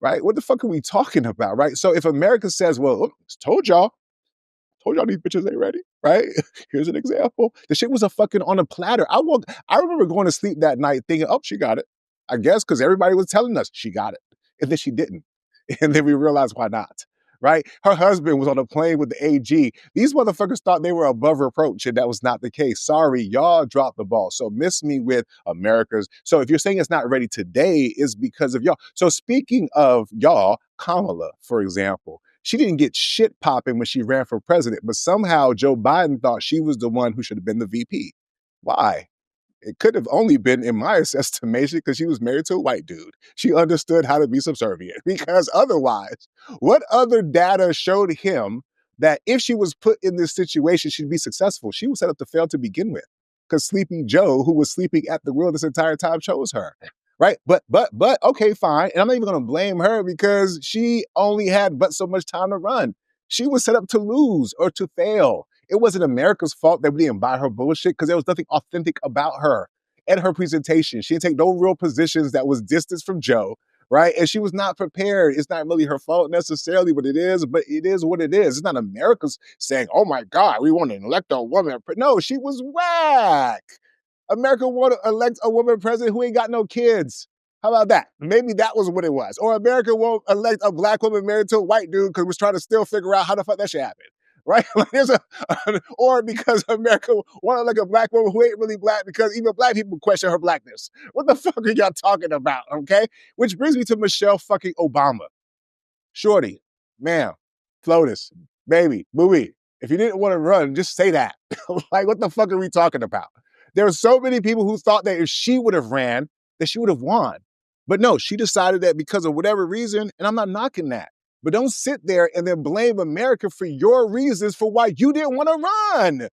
right? What the fuck are we talking about, right? So if America says, well, told y'all these bitches ain't ready, right? Here's an example. The shit was fucking on a platter. I remember going to sleep that night thinking, oh, she got it. I guess because everybody was telling us she got it. And then she didn't. And then we realized why not, right? Her husband was on a plane with the AG. These motherfuckers thought they were above reproach, and that was not the case. Sorry, y'all dropped the ball. So miss me with America's. So if you're saying it's not ready today, it's because of y'all. So speaking of y'all, Kamala, for example, she didn't get shit popping when she ran for president, but somehow Joe Biden thought she was the one who should have been the VP. Why? It could have only been, in my estimation, because she was married to a white dude. She understood how to be subservient, because otherwise, what other data showed him that if she was put in this situation, she'd be successful? She was set up to fail to begin with, because Sleepy Joe, who was sleeping at the wheel this entire time, chose her. Right? But, okay, fine. And I'm not even going to blame her because she only had but so much time to run. She was set up to lose or to fail. It wasn't America's fault that we didn't buy her bullshit because there was nothing authentic about her and her presentation. She didn't take no real positions that was distance from Joe, right? And she was not prepared. It's not really her fault necessarily what it is, but it is what it is. It's not America's saying, oh my God, we want to elect a woman. No, she was whack. America want to elect a woman president who ain't got no kids. How about that? Maybe that was what it was. Or America won't elect a black woman married to a white dude because we're trying to still figure out how the fuck that shit happened. Right? Or because America want to elect a black woman who ain't really black because even black people question her blackness. What the fuck are y'all talking about? Okay? Which brings me to Michelle fucking Obama. Shorty, ma'am, FLOTUS, baby, booey. If you didn't want to run, just say that. Like, what the fuck are we talking about? There are so many people who thought that if she would have ran, that she would have won. But no, she decided that because of whatever reason, and I'm not knocking that, but don't sit there and then blame America for your reasons for why you didn't want to run.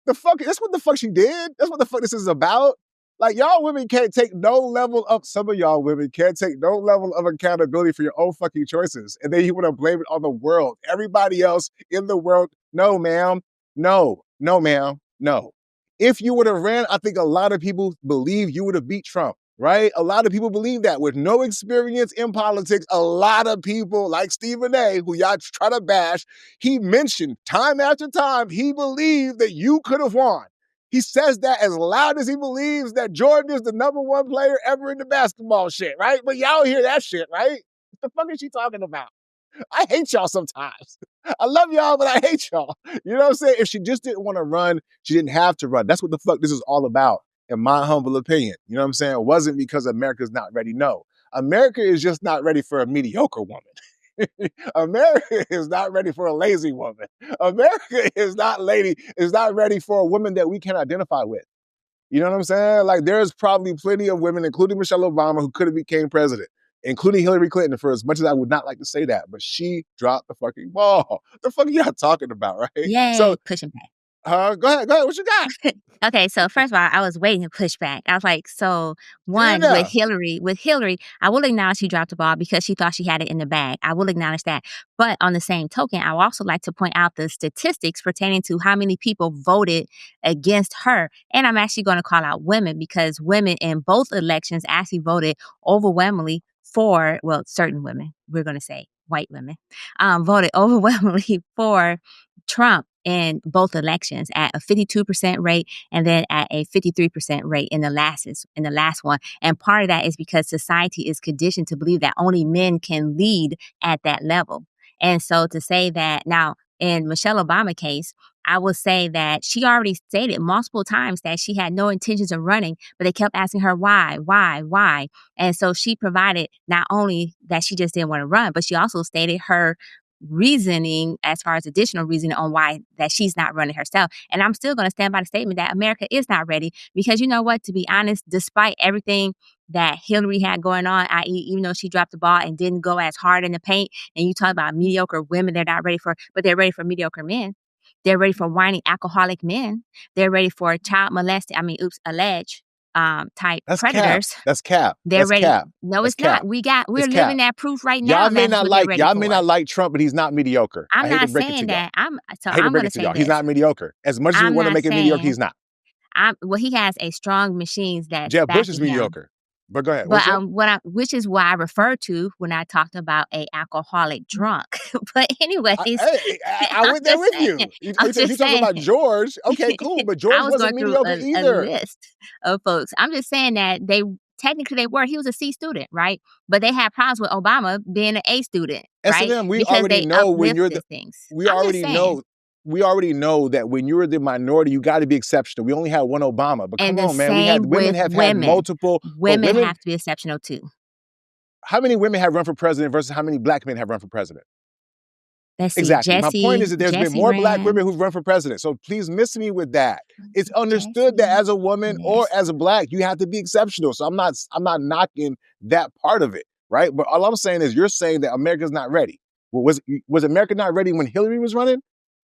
The fuck, that's what the fuck she did. That's what the fuck this is about. Like, y'all women can't take no level of, some of y'all women can't take no level of accountability for your own fucking choices. And then you want to blame it on the world. Everybody else in the world, no, ma'am. No, ma'am. No. If you would have ran, I think a lot of people believe you would have beat Trump, right? A lot of people believe that. With no experience in politics, a lot of people like Stephen A., who y'all try to bash, he mentioned time after time, he believed that you could have won. He says that as loud as he believes that Jordan is the #1 player ever in the basketball shit, right? But y'all hear that shit, right? What the fuck is she talking about? I hate y'all sometimes. I love y'all, but I hate y'all. You know what I'm saying? If she just didn't want to run, she didn't have to run. That's what the fuck this is all about, in my humble opinion. You know what I'm saying? It wasn't because America's not ready. No. America is just not ready for a mediocre woman. America is not ready for a lazy woman. America is not ready for a woman that we can identify with. You know what I'm saying? Like, there's probably plenty of women, including Michelle Obama, who could have became president, including Hillary Clinton, for as much as I would not like to say that, but she dropped the fucking ball. The fuck are y'all talking about, right? Yay, So, pushing back. Go ahead. What you got? Okay, so first of all, I was waiting to push back. I was like, so one, Yeah. with Hillary, I will acknowledge she dropped the ball because she thought she had it in the bag. I will acknowledge that. But on the same token, I would also like to point out the statistics pertaining to how many people voted against her. And I'm actually going to call out women because women in both elections actually voted overwhelmingly for, well, certain women, we're going to say white women, voted overwhelmingly for Trump in both elections at a 52% rate and then at a 53% rate in the last one. And part of that is because society is conditioned to believe that only men can lead at that level. And so to say that now in Michelle Obama case, I will say that she already stated multiple times that she had no intentions of running, but they kept asking her why. And so she provided not only that she just didn't want to run, but she also stated her reasoning as far as additional reasoning on why that she's not running herself. And I'm still going to stand by the statement that America is not ready because you know what, to be honest, despite everything that Hillary had going on, i.e. even though she dropped the ball and didn't go as hard in the paint, and you talk about mediocre women, they're not ready for, but they're ready for mediocre men. They're ready for whiny alcoholic men. They're ready for child molesting, alleged type That's predators. Cap. That's Cap. They're That's ready. Cap. No, That's it's not. Cap. We're It's living Cap. that proof right now. Y'all may That's what they're ready may for. not like Trump, but he's not mediocre. I'm I hate not to break it to saying y'all. that. I hate to I'm break going it to to say y'all. this. He's not mediocre. As much as you I'm want to not make him mediocre, saying he's not. well, he has a strong machines that's Jeb Bush is backing him. mediocre. But go ahead. But What's up? which is what I referred to when I talked about a alcoholic drunk. But anyways, I I'm went there just with saying. you. I'm You just talking saying. about George? Okay, cool. But George I was wasn't going through mediocre a either. list of folks. I'm just saying that technically he was a C student, right? But they had problems with Obama being an A student, right? SNM, we Because already they know when you're uplifted things. we I'm just already saying. know that when you're the minority, you got to be exceptional. We only had one Obama, but And come the on, man. same Women with have had women. multiple. Women have to be exceptional too. How many women have run for president versus how many black men have run for president? Let's see, Exactly. My point is that there's been Jesse more black ran. women who've run for president. So please miss me with that. It's understood Jesse, that as a woman or as a black, you have to be exceptional. So I'm not knocking that part of it, right? But all I'm saying is you're saying that America's not ready. Well, was America not ready when Hillary was running?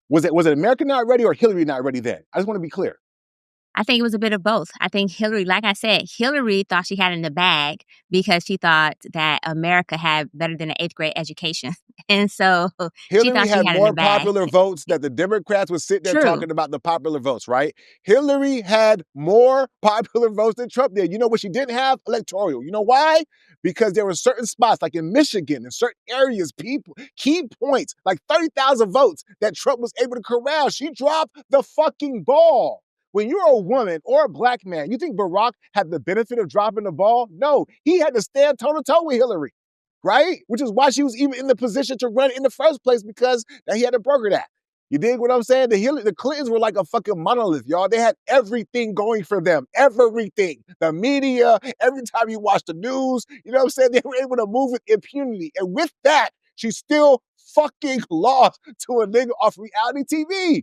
Was it America not ready or Hillary not ready then? I just want to be clear. I think it was a bit of both. I think Hillary, like I said, Hillary thought she had it in the bag because she thought that America had better than an 8th grade education. And so she Hillary thought she had had it in the more bag. popular votes that the Democrats would sit there True. talking about the popular votes, right? Hillary had more popular votes than Trump did. You know what she didn't have? Electoral. You know why? Because there were certain spots, like in Michigan, in certain areas, key points, like 30,000 votes that Trump was able to corral. She dropped the fucking ball. When you're a woman or a black man, you think Barack had the benefit of dropping the ball? No, he had to stand toe-to-toe with Hillary, right? Which is why she was even in the position to run in the first place, because he had to broker that. You dig what I'm saying? The Clintons were like a fucking monolith, y'all. They had everything going for them. Everything. The media, every time you watch the news, you know what I'm saying? They were able to move with impunity. And with that, she still fucking lost to a nigga off reality TV.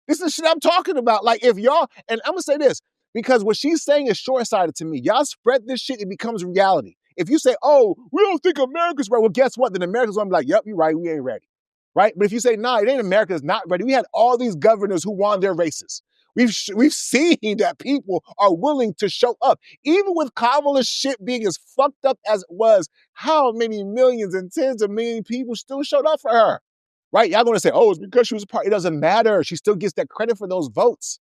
This is shit I'm talking about. Like, if y'all, and I'm gonna say this, because what she's saying is short-sighted to me. Y'all spread this shit, it becomes reality. If you say, oh, we don't think America's ready, well, guess what? Then America's gonna be like, yep, you're right, we ain't ready, right? But if you say, nah, it ain't America's not ready. We had all these governors who won their races. We've seen that people are willing to show up. Even with Kamala's shit being as fucked up as it was, how many millions and tens of millions of people still showed up for her? Right? Y'all gonna say, oh, it's because she was a part. It doesn't matter. She still gets that credit for those votes.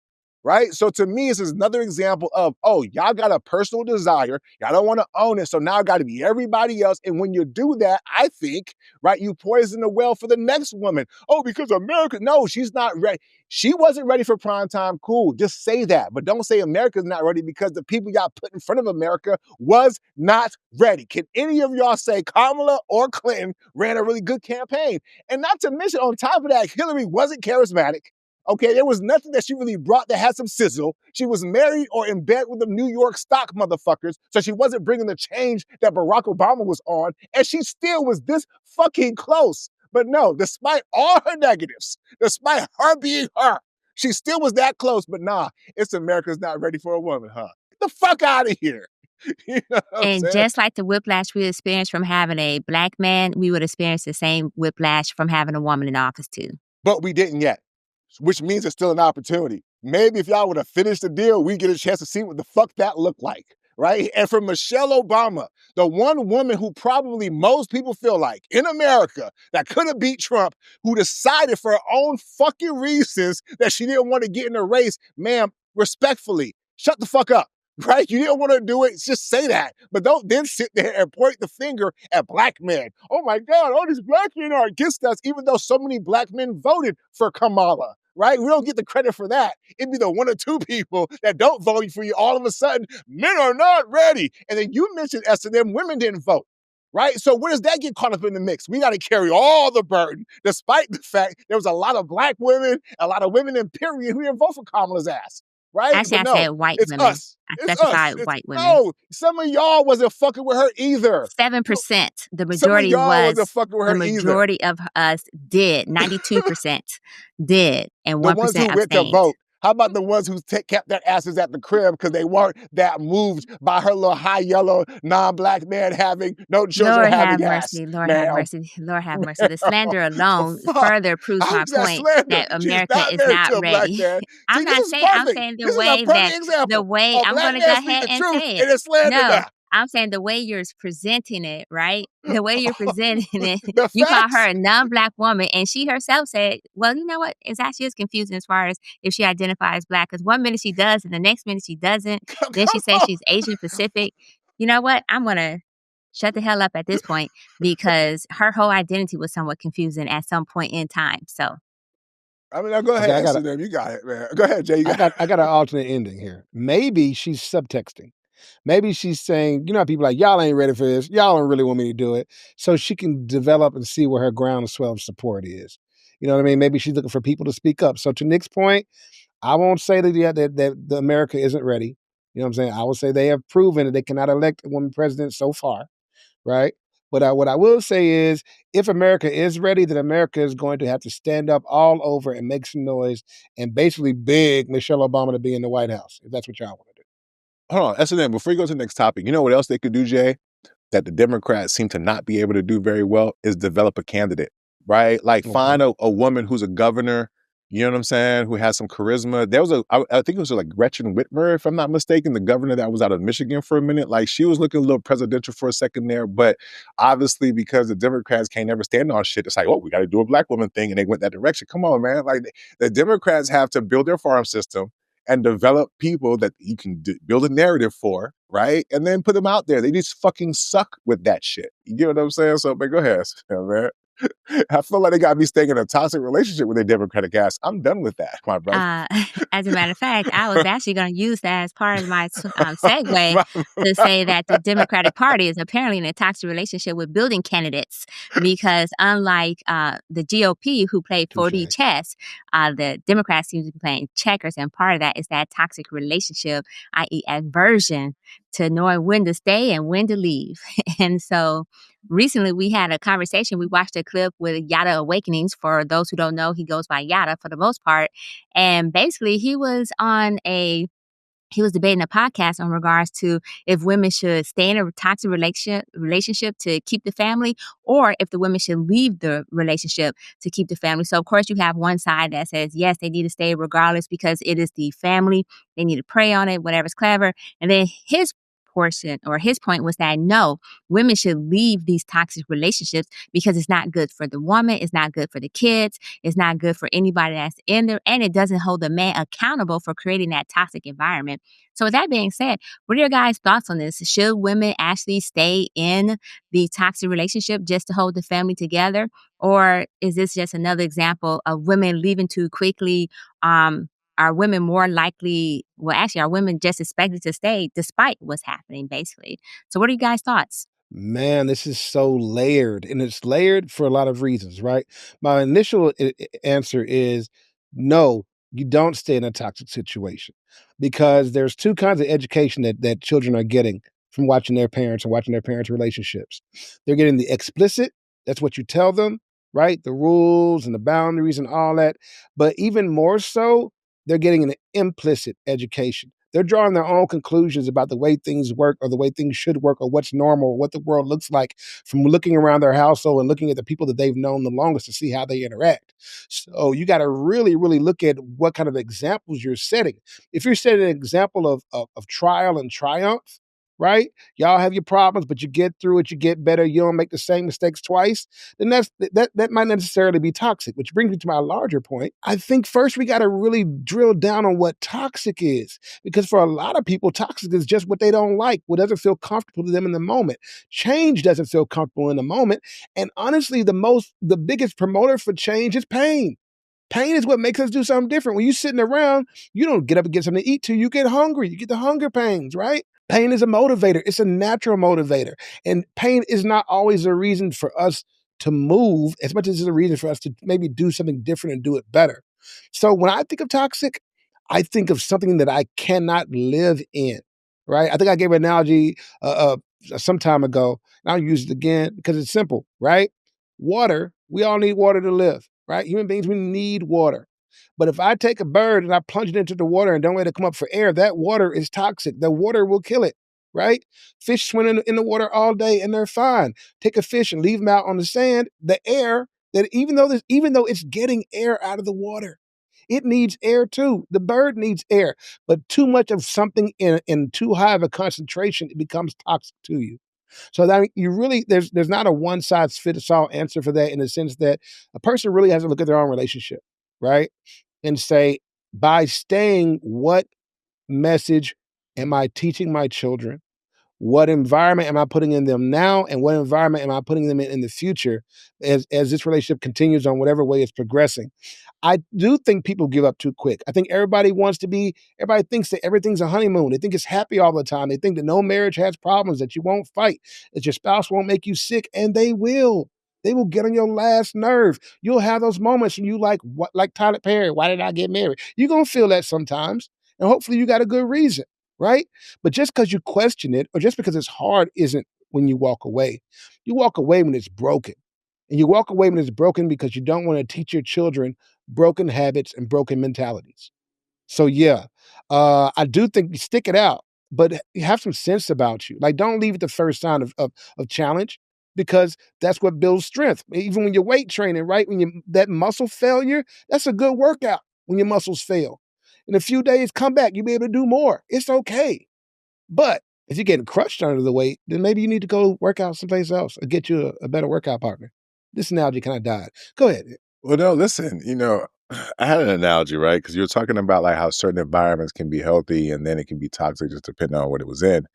Right? So to me, this is another example of, oh, y'all got a personal desire. Y'all don't want to own it. So now it got to be everybody else. And when you do that, I think, right, you poison the well for the next woman. Oh, because America, no, she's not ready. She wasn't ready for prime time. Cool. Just say that. But don't say America's not ready, because the people y'all put in front of America was not ready. Can any of y'all say Kamala or Clinton ran a really good campaign? And not to mention, on top of that, Hillary wasn't charismatic. Okay, there was nothing that she really brought that had some sizzle. She was married or in bed with the New York stock motherfuckers, so she wasn't bringing the change that Barack Obama was on, and she still was this fucking close. But no, despite all her negatives, despite her being her, she still was that close. But nah, it's America's not ready for a woman, huh? Get the fuck out of here. You know what I'm And saying? just like the whiplash we experienced from having a black man, we would experience the same whiplash from having a woman in office too. But we didn't yet, which means it's still an opportunity. Maybe if y'all would have finished the deal, we get a chance to see what the fuck that looked like, right? And for Michelle Obama, the one woman who probably most people feel like in America that could have beat Trump, who decided for her own fucking reasons that she didn't want to get in the race, ma'am, respectfully, shut the fuck up. Right? You didn't want to do it, just say that. But don't then sit there and point the finger at black men. Oh my God, all these black men are against us, even though so many black men voted for Kamala. Right? We don't get the credit for that. It'd be the one or two people that don't vote for you. All of a sudden, men are not ready. And then you mentioned S&M, women didn't vote. Right? So where does that get caught up in the mix? We got to carry all the burden, despite the fact there was a lot of black women, a lot of women in period who didn't vote for Kamala's ass. Right? Actually, But I no, said white it's women. us. I It's specified us. white women. No, some of y'all wasn't fucking with her either. 7%. The Some of majority y'all was. wasn't fucking with The her either. majority of us did. 92% did, and 1% The ones who went to abstained. vote. How about the ones who kept their asses at the crib because they weren't that moved by her little high yellow non-black man having no children Lord having have ass? mercy. Lord ma'am. have mercy. Lord have mercy. The slander alone fuck? further proves my How's that point slander? that She's America not is married not to a black ready. man. I'm See, not this is saying. I'm perfect. saying the This is a way perfect that example. the way A I'm black going to man go speak ahead the and truth say and it. it's slander No, now. I'm saying the way you're presenting it, right? The way you're presenting it, The you call facts. her a non-black woman, and she herself said, "Well, you know what? It actually is confusing as far as if she identifies black. Because one minute she does, and the next minute she doesn't. Then she says she's Asian Pacific. You know what? I'm gonna shut the hell up at this point because her whole identity was somewhat confusing at some point in time. So I mean, now go ahead, Okay, SNM. You got it, man. Go ahead, Jay. You got I got an alternate ending here. Maybe she's subtexting. Maybe she's saying, you know, how people like, y'all ain't ready for this. Y'all don't really want me to do it. So she can develop and see where her groundswell of support is. You know what I mean? Maybe she's looking for people to speak up. So to Nick's point, I won't say that the America isn't ready. You know what I'm saying? I will say they have proven that they cannot elect a woman president so far, right? But what I will say is, if America is ready, then America is going to have to stand up all over and make some noise and basically beg Michelle Obama to be in the White House, if that's what y'all want to do. Hold on, SNM, before you go to the next topic, you know what else they could do, Jay? That the Democrats seem to not be able to do very well is develop a candidate, right? Like find a woman who's a governor, you know what I'm saying, who has some charisma. There was I think it was like Gretchen Whitmer, if I'm not mistaken, the governor that was out of Michigan for a minute. Like she was looking a little presidential for a second there, but obviously because the Democrats can't ever stand on shit, it's like, oh, we got to do a black woman thing, and they went that direction. Come on, man. Like the Democrats have to build their farm system and develop people that you can build a narrative for, right? And then put them out there. They just fucking suck with that shit. You get what I'm saying? So, man, go ahead, man. I feel like they got me staying in a toxic relationship with their Democratic ass. I'm done with that, my brother. As a matter of fact, I was actually going to use that as part of my segue to say that the Democratic Party is apparently in a toxic relationship with building candidates because unlike the GOP who played 4D chess, the Democrats seem to be playing checkers, and part of that is that toxic relationship, i.e. aversion to knowing when to stay and when to leave. And so recently we had a conversation. We watched a clip with Yada Awakenings. For those who don't know, he goes by Yada for the most part. And basically he was debating a podcast in regards to if women should stay in a toxic relationship to keep the family, or if the women should leave the relationship to keep the family. So, of course, you have one side that says, yes, they need to stay regardless because it is the family. They need to pray on it, whatever's clever. And then his portion or his point was that no, women should leave these toxic relationships because it's not good for the woman, it's not good for the kids, it's not good for anybody that's in there, and it doesn't hold the man accountable for creating that toxic environment. So with that being said, what are your guys' thoughts on this? Should women actually stay in the toxic relationship just to hold the family together? Or is this just another example of women leaving too quickly? Are women more likely, well, actually, are women just expected to stay despite what's happening, basically? So what are you guys' thoughts? Man, this is so layered, and it's layered for a lot of reasons, right? My initial answer is no, you don't stay in a toxic situation because there's two kinds of education that children are getting from watching their parents and watching their parents' relationships. They're getting the explicit, that's what you tell them, right? The rules and the boundaries and all that. But even more so, they're getting an implicit education. They're drawing their own conclusions about the way things work or the way things should work or what's normal or what the world looks like from looking around their household and looking at the people that they've known the longest to see how they interact. So you got to really, really look at what kind of examples you're setting. If you're setting an example of trial and triumph, right? Y'all have your problems, but you get through it, you get better, you don't make the same mistakes twice, then that might necessarily be toxic, which brings me to my larger point. I think first we got to really drill down on what toxic is, because for a lot of people, toxic is just what they don't like, what doesn't feel comfortable to them in the moment. Change doesn't feel comfortable in the moment. And honestly, the biggest promoter for change is pain. Pain is what makes us do something different. When you're sitting around, you don't get up and get something to eat till you get hungry. You get the hunger pains, right? Pain is a motivator. It's a natural motivator. And pain is not always a reason for us to move as much as it's a reason for us to maybe do something different and do it better. So when I think of toxic, I think of something that I cannot live in, right? I think I gave an analogy some time ago, and I'll use it again because it's simple, right? Water, we all need water to live, right? Human beings, we need water. But if I take a bird and I plunge it into the water and don't let it come up for air, that water is toxic. The water will kill it, right? Fish swim in the water all day and they're fine. Take a fish and leave them out on the sand. The air, that even though it's getting air out of the water, it needs air too. The bird needs air, but too much of something in too high of a concentration, it becomes toxic to you. So that you really, there's not a one size fits all answer for that, in the sense that a person really has to look at their own relationship, right? And say, by staying, what message am I teaching my children? What environment am I putting in them now? And what environment am I putting them in the future as this relationship continues on whatever way it's progressing? I do think people give up too quick. I think everybody thinks that everything's a honeymoon. They think it's happy all the time. They think that no marriage has problems, that you won't fight, that your spouse won't make you sick, and they will. They will get on your last nerve. You'll have those moments and you like Tyler Perry, why did I get married? You're going to feel that sometimes. And hopefully you got a good reason, right? But just because you question it or just because it's hard isn't when you walk away. You walk away when it's broken. And you walk away when it's broken because you don't want to teach your children broken habits and broken mentalities. So yeah, I do think you stick it out, but you have some sense about you. Like, don't leave it the first sign of challenge, because that's what builds strength. Even when you're weight training, right? When you that muscle failure, that's a good workout when your muscles fail. In a few days, come back, you'll be able to do more. It's okay. But if you're getting crushed under the weight, then maybe you need to go work out someplace else or get you a better workout partner. This analogy kind of died. Go ahead. Well, no, listen, I had an analogy, right? Because you're talking about like how certain environments can be healthy and then it can be toxic just depending on what it was in.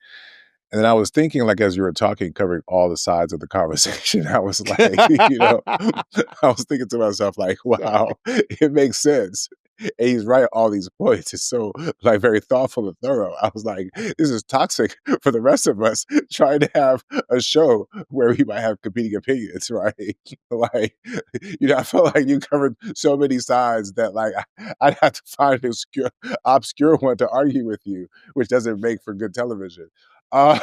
And then I was thinking, like, as you were talking, covering all the sides of the conversation, I was like, I was thinking to myself, like, wow, it makes sense. And he's right, all these points. It's so, like, very thoughtful and thorough. I was like, this is toxic for the rest of us trying to have a show where we might have competing opinions, right? Like, I felt like you covered so many sides that, like, I'd have to find an obscure one to argue with you, which doesn't make for good television. Uh,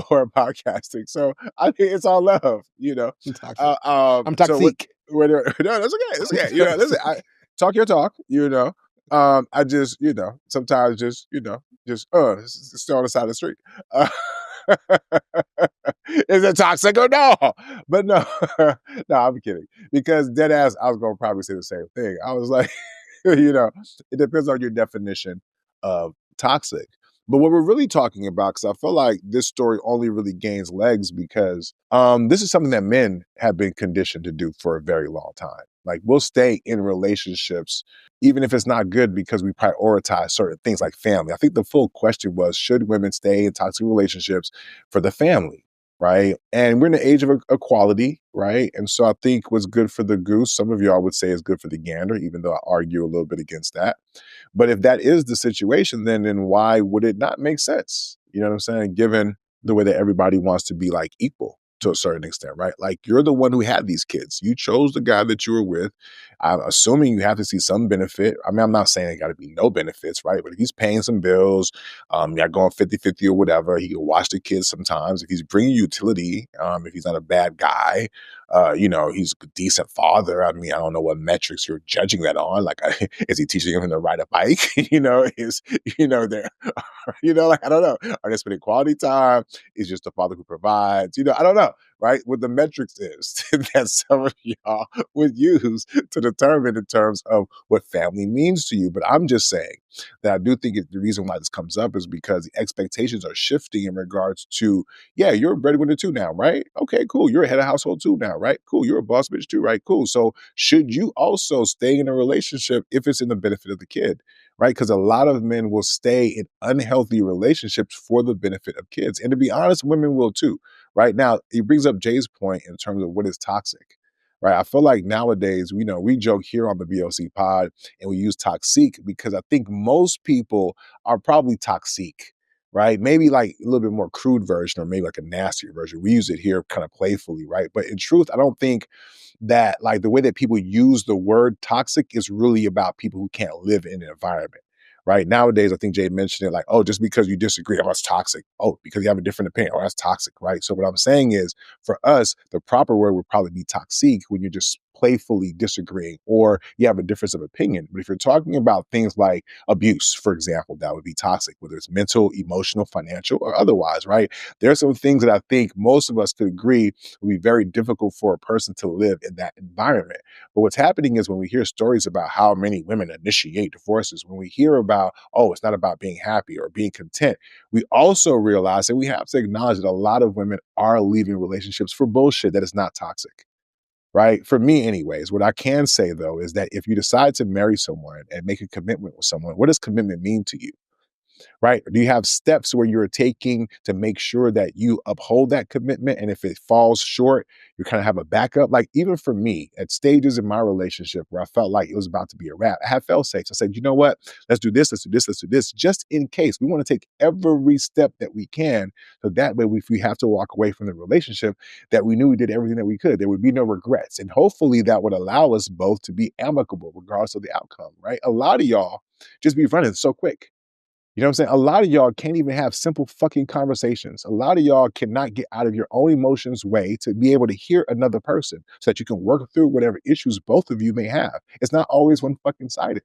or podcasting. So I think it's all love, I'm toxic. I'm So toxic. no, that's okay. It's okay. Listen, talk your talk. I just, sometimes just, stay on the side of the street. Is it toxic or no? But no, no, I'm kidding. Because dead ass, I was gonna probably say the same thing. I was like, it depends on your definition of toxic. But what we're really talking about, because I feel like this story only really gains legs because this is something that men have been conditioned to do for a very long time. Like, we'll stay in relationships, even if it's not good, because we prioritize certain things like family. I think the full question was, should women stay in toxic relationships for the family? Right. And we're in the age of equality. Right. And so I think what's good for the goose, some of y'all would say is good for the gander, even though I argue a little bit against that. But if that is the situation, then why would it not make sense? You know what I'm saying? Given the way that everybody wants to be like equal to a certain extent, right? Like, you're the one who had these kids. You chose the guy that you were with. I'm assuming you have to see some benefit. I mean, I'm not saying it got to be no benefits, right? But if he's paying some bills, y'all going 50-50 or whatever, he can watch the kids sometimes. If he's bringing utility, if he's not a bad guy, he's a decent father. I mean, I don't know what metrics you're judging that on. Like, is he teaching him to ride a bike? There, like, I don't know. Are they spending quality time? Is just the father who provides? I don't know, right? What the metrics is that some of y'all would use to determine in terms of what family means to you. But I'm just saying that I do think the reason why this comes up is because the expectations are shifting in regards to, yeah, you're a breadwinner too now, right? Okay, cool. You're a head of household too now, right? Cool. You're a boss bitch too, right? Cool. So should you also stay in a relationship if it's in the benefit of the kid? Right? Because a lot of men will stay in unhealthy relationships for the benefit of kids. And to be honest, women will too. Right? Now, it brings up Jay's point in terms of what is toxic. Right? I feel like nowadays, we joke here on the BLC Pod and we use toxic because I think most people are probably toxic. Right? Maybe like a little bit more crude version or maybe like a nastier version. We use it here kind of playfully, right? But in truth, I don't think that like the way that people use the word toxic is really about people who can't live in an environment. Right? Nowadays, I think Jay mentioned it like, oh, just because you disagree, oh, that's toxic. Oh, because you have a different opinion, oh, that's toxic, right? So what I'm saying is, for us, the proper word would probably be toxic when you're just playfully disagreeing or you have a difference of opinion. But if you're talking about things like abuse, for example, that would be toxic, whether it's mental, emotional, financial, or otherwise, right? There are some things that I think most of us could agree would be very difficult for a person to live in that environment. But what's happening is when we hear stories about how many women initiate divorces, when we hear about, oh, it's not about being happy or being content, we also realize that we have to acknowledge that a lot of women are leaving relationships for bullshit that is not toxic. Right? For me, anyways, what I can say though is that if you decide to marry someone and make a commitment with someone, what does commitment mean to you? Right? Do you have steps where you're taking to make sure that you uphold that commitment? And if it falls short, you kind of have a backup. Like, even for me, at stages in my relationship where I felt like it was about to be a wrap, I had fail safes. I said, you know what? Let's do this, let's do this, let's do this, just in case. We want to take every step that we can. So that way, if we have to walk away from the relationship, that we knew we did everything that we could. There would be no regrets. And hopefully that would allow us both to be amicable regardless of the outcome, right? A lot of y'all just be running so quick. You know what I'm saying? A lot of y'all can't even have simple fucking conversations. A lot of y'all cannot get out of your own emotions way to be able to hear another person so that you can work through whatever issues both of you may have. It's not always one fucking sided.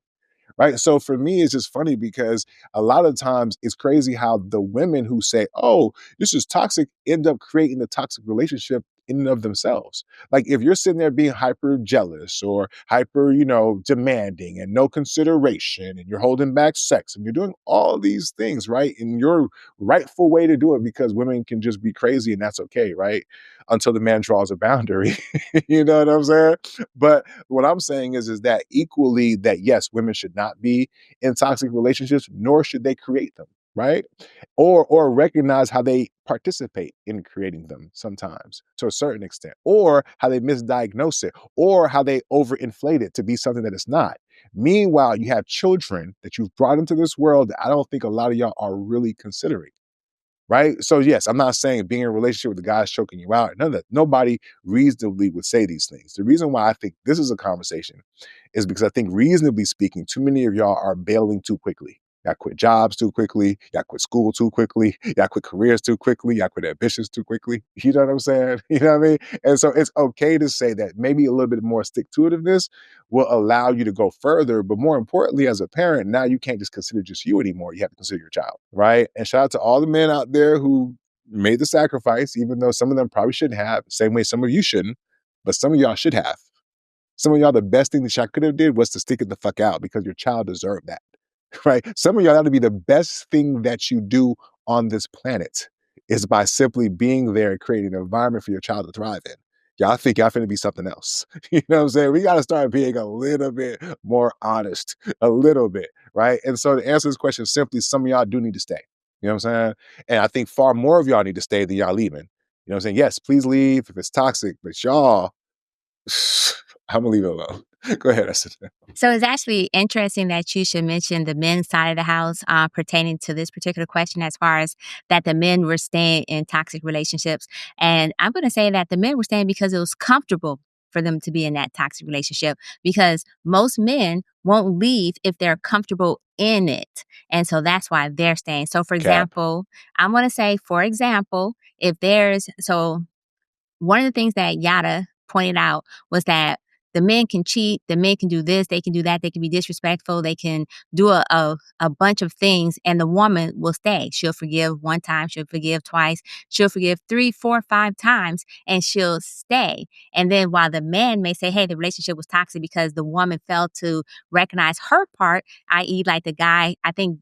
Right. So for me, it's just funny because a lot of times it's crazy how the women who say, oh, this is toxic, end up creating the toxic relationship in and of themselves. Like if you're sitting there being hyper jealous or hyper, demanding and no consideration, and you're holding back sex and you're doing all these things, right? In your rightful way to do it, because women can just be crazy and that's okay, right? Until the man draws a boundary. You know what I'm saying? But what I'm saying is that equally that yes, women should not be in toxic relationships, nor should they create them, right? Or recognize how they participate in creating them sometimes to a certain extent, or how they misdiagnose it, or how they overinflate it to be something that it's not. Meanwhile, you have children that you've brought into this world that I don't think a lot of y'all are really considering. Right. So, yes, I'm not saying being in a relationship with the guy's choking you out. None of that. Nobody reasonably would say these things. The reason why I think this is a conversation is because I think, reasonably speaking, too many of y'all are bailing too quickly. Y'all quit jobs too quickly. Y'all quit school too quickly. Y'all quit careers too quickly. Y'all quit ambitions too quickly. You know what I'm saying? You know what I mean? And so it's okay to say that maybe a little bit more stick-to-itiveness will allow you to go further. But more importantly, as a parent, now you can't just consider just you anymore. You have to consider your child, right? And shout out to all the men out there who made the sacrifice, even though some of them probably shouldn't have, same way some of you shouldn't, but some of y'all should have. Some of y'all, the best thing that y'all could have did was to stick it the fuck out because your child deserved that, right? Some of y'all ought to be the best thing that you do on this planet is by simply being there and creating an environment for your child to thrive in. Y'all think y'all finna be something else. You know what I'm saying? We got to start being a little bit more honest, a little bit, right? And so to answer this question simply, some of y'all do need to stay. You know what I'm saying? And I think far more of y'all need to stay than y'all leaving. You know what I'm saying? Yes, please leave if it's toxic, but y'all, I'm gonna leave it alone. Go ahead, Esther. So it's actually interesting that you should mention the men's side of the house pertaining to this particular question, as far as that the men were staying in toxic relationships. And I'm going to say that the men were staying because it was comfortable for them to be in that toxic relationship, because most men won't leave if they're comfortable in it. And so that's why they're staying. So, for Cap. example, I'm going to say, for example, one of the things that Yada pointed out was that the men can cheat, the men can do this, they can do that, they can be disrespectful, they can do a bunch of things, and the woman will stay. She'll forgive one time, she'll forgive twice, she'll forgive 3, 4, 5 times, and she'll stay. And then while the man may say, hey, the relationship was toxic because the woman failed to recognize her part, i.e., like the guy, I think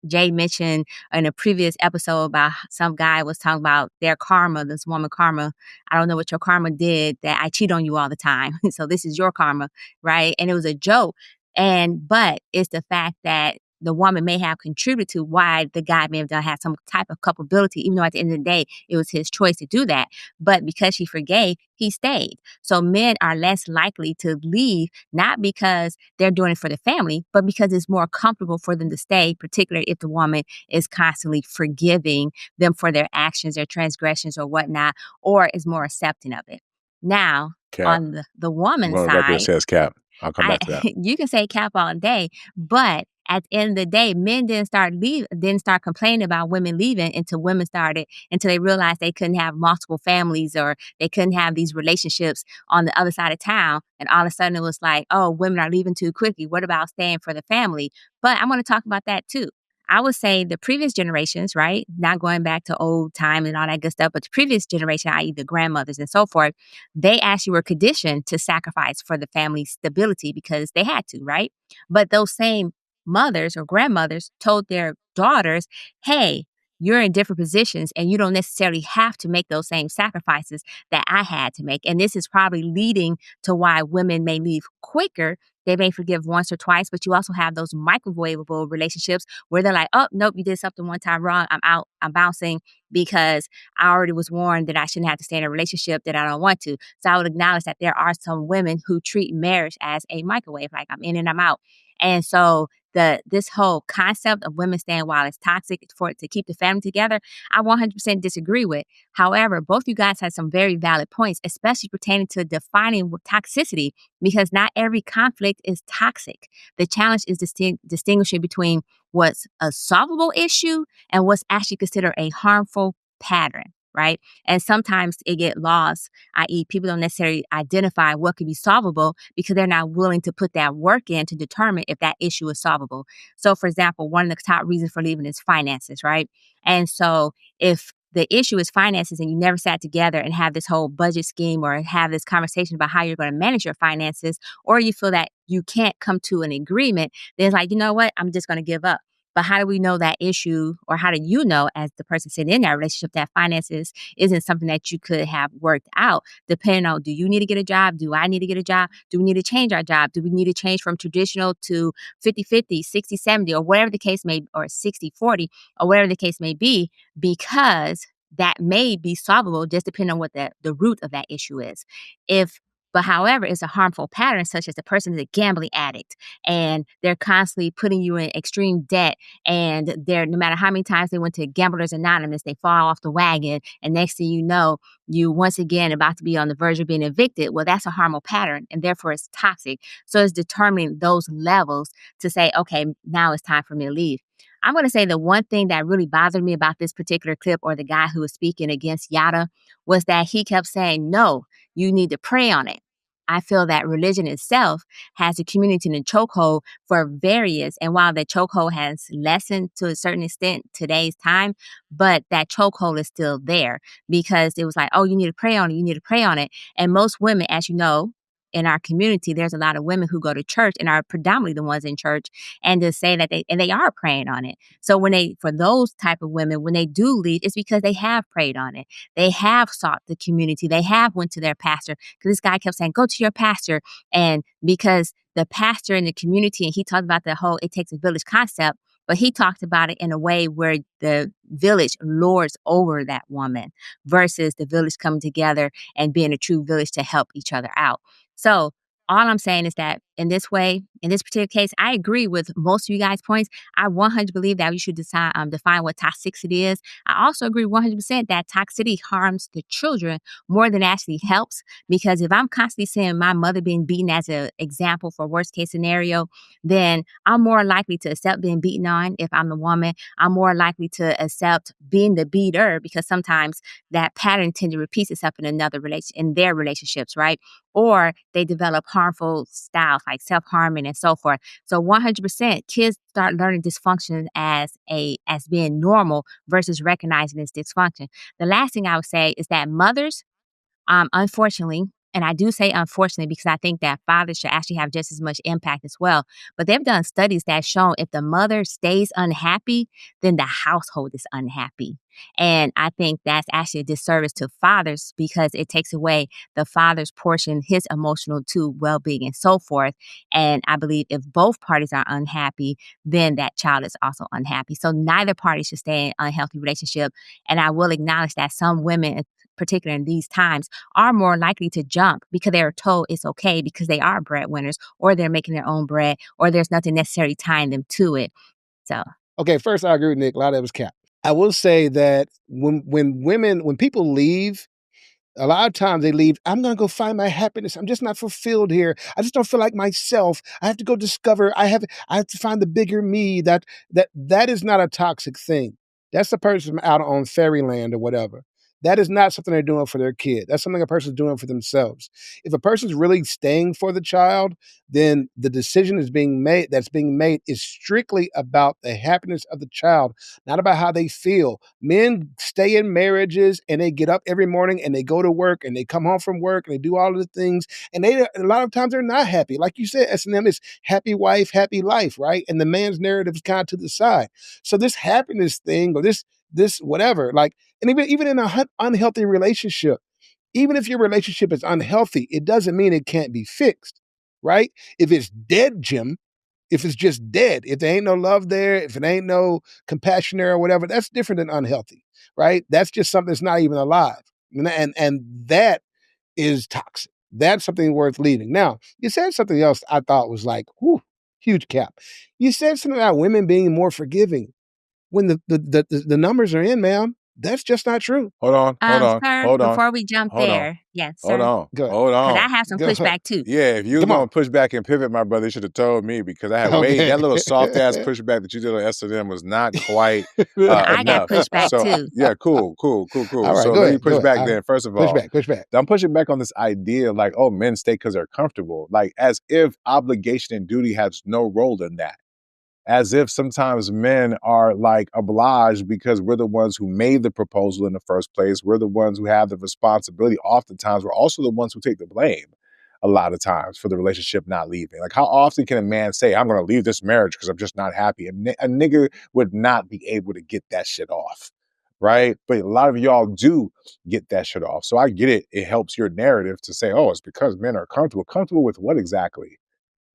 Jay mentioned in a previous episode about some guy was talking about their karma, this woman karma. I don't know what your karma did, that I cheat on you all the time. So this is your karma, right? And it was a joke. But it's the fact that the woman may have contributed to why the guy may have had some type of culpability, even though at the end of the day, it was his choice to do that. But because she forgave, he stayed. So men are less likely to leave, not because they're doing it for the family, but because it's more comfortable for them to stay, particularly if the woman is constantly forgiving them for their actions, their transgressions or whatnot, or is more accepting of it. Now, Cap. on the I'm woman's going record that side, says cap. I'll come back to that. you can say cap all day, but at the end of the day, men didn't start complaining about women leaving until they realized they couldn't have multiple families, or they couldn't have these relationships on the other side of town. And all of a sudden it was like, oh, women are leaving too quickly. What about staying for the family? But I'm going to talk about that too. I would say the previous generations, right? Not going back to old time and all that good stuff, but the previous generation, i.e. the grandmothers and so forth, they actually were conditioned to sacrifice for the family's stability because they had to, right? But those same mothers or grandmothers told their daughters, hey, you're in different positions and you don't necessarily have to make those same sacrifices that I had to make. And this is probably leading to why women may leave quicker. They may forgive once or twice, but you also have those microwavable relationships where they're like, oh, nope, you did something one time wrong. I'm out. I'm bouncing because I already was warned that I shouldn't have to stay in a relationship that I don't want to. So I would acknowledge that there are some women who treat marriage as a microwave, like I'm in and I'm out. And so this whole concept of women staying while it's toxic to keep the family together, I 100% disagree with. However, both you guys have some very valid points, especially pertaining to defining toxicity, because not every conflict is toxic. The challenge is distinguishing between what's a solvable issue and what's actually considered a harmful pattern, right? And sometimes it get lost, i.e., people don't necessarily identify what could be solvable because they're not willing to put that work in to determine if that issue is solvable. So, for example, one of the top reasons for leaving is finances, right? And so, if the issue is finances and you never sat together and have this whole budget scheme or have this conversation about how you're going to manage your finances, or you feel that you can't come to an agreement, then it's like, you know what, I'm just going to give up. But how do we know that issue, or how do you know, as the person sitting in that relationship, that finances isn't something that you could have worked out? Depending on, do you need to get a job? Do I need to get a job? Do we need to change our job? Do we need to change from traditional to 50-50, 60-70, or whatever the case may be, or 60-40, or whatever the case may be, because that may be solvable just depending on what the root of that issue is. But however, it's a harmful pattern, such as the person is a gambling addict and they're constantly putting you in extreme debt. And they're, no matter how many times they went to Gamblers Anonymous, they fall off the wagon. And next thing you know, you once again about to be on the verge of being evicted. Well, that's a harmful pattern, and therefore it's toxic. So it's determining those levels to say, okay, now it's time for me to leave. I'm going to say the one thing that really bothered me about this particular clip, or the guy who was speaking against Yada, was that he kept saying, no, you need to pray on it. I feel that religion itself has the community in a chokehold for various, and while the chokehold has lessened to a certain extent today's time, but that chokehold is still there because it was like, oh, you need to pray on it, you need to pray on it. And most women, as you know, in our community, there's a lot of women who go to church and are predominantly the ones in church, and to say that they are praying on it. So for those type of women, when they do leave, it's because they have prayed on it. They have sought the community. They have went to their pastor, because this guy kept saying, go to your pastor. And because the pastor in the community, and he talked about the whole it takes a village concept, but he talked about it in a way where the village lords over that woman versus the village coming together and being a true village to help each other out. So all I'm saying is that in this way, in this particular case, I agree with most of you guys' points. I 100% believe that you should define what toxicity is. I also agree 100% that toxicity harms the children more than actually helps. Because if I'm constantly seeing my mother being beaten as an example for worst case scenario, then I'm more likely to accept being beaten on if I'm the woman. I'm more likely to accept being the beater, because sometimes that pattern tends to repeat itself in their relationships, right? Or they develop harmful styles like self-harming and so forth. So 100% kids start learning dysfunction as being normal versus recognizing its dysfunction. The last thing I would say is that mothers, unfortunately, and I do say unfortunately because I think that fathers should actually have just as much impact as well. But they've done studies that have shown if the mother stays unhappy, then the household is unhappy. And I think that's actually a disservice to fathers, because it takes away the father's portion, his emotional well-being and so forth. And I believe if both parties are unhappy, then that child is also unhappy. So neither party should stay in an unhealthy relationship. And I will acknowledge that some women, particularly in these times, are more likely to jump because they're told it's okay because they are breadwinners, or they're making their own bread, or there's nothing necessarily tying them to it. So, okay, first I agree with Nick. A lot of it was cap. I will say that when people leave, a lot of times they leave, I'm going to go find my happiness. I'm just not fulfilled here. I just don't feel like myself. I have to go discover. I have to find the bigger me. That is not a toxic thing. That's the person out on fairyland or whatever. That is not something they're doing for their kid. That's something a person's doing for themselves. If a person's really staying for the child, then the decision that's being made is strictly about the happiness of the child, not about how they feel. Men stay in marriages and they get up every morning and they go to work and they come home from work and they do all of the things. And a lot of times they're not happy. Like you said, S&M is happy wife, happy life, right? And the man's narrative is kind of to the side. So this happiness thing, or this whatever, like, and even in an unhealthy relationship, even if your relationship is unhealthy, it doesn't mean it can't be fixed, right? If it's dead, Jim, if it's just dead, if there ain't no love there, if it ain't no compassion there or whatever, that's different than unhealthy, right? That's just something that's not even alive. And that is toxic. That's something worth leaving. Now, you said something else I thought was like, whew, huge cap. You said something about women being more forgiving. When the numbers are in, ma'am, That's just not true. Hold on. Sir, before we jump there, yes, Hold sir. on. Go ahead. Hold Because I on. have some Go ahead. pushback too. Yeah, if you was Come gonna on. push back and pivot, my brother, you should have told me because I had Okay. that little soft ass pushback that you did on S&M was not quite I got enough. pushback So too. yeah, cool. All right, So go let me ahead. push back All then. right. First of all, Push back. I'm pushing back on this idea like, oh, men stay because they're comfortable, like as if obligation and duty has no role in that. As if sometimes men are like obliged because we're the ones who made the proposal in the first place. We're the ones who have the responsibility. Oftentimes, we're also the ones who take the blame a lot of times for the relationship not leaving. Like, how often can a man say, I'm going to leave this marriage because I'm just not happy? A nigga would not be able to get that shit off, right? But a lot of y'all do get that shit off. So I get it. It helps your narrative to say, oh, it's because men are comfortable. Comfortable with what exactly?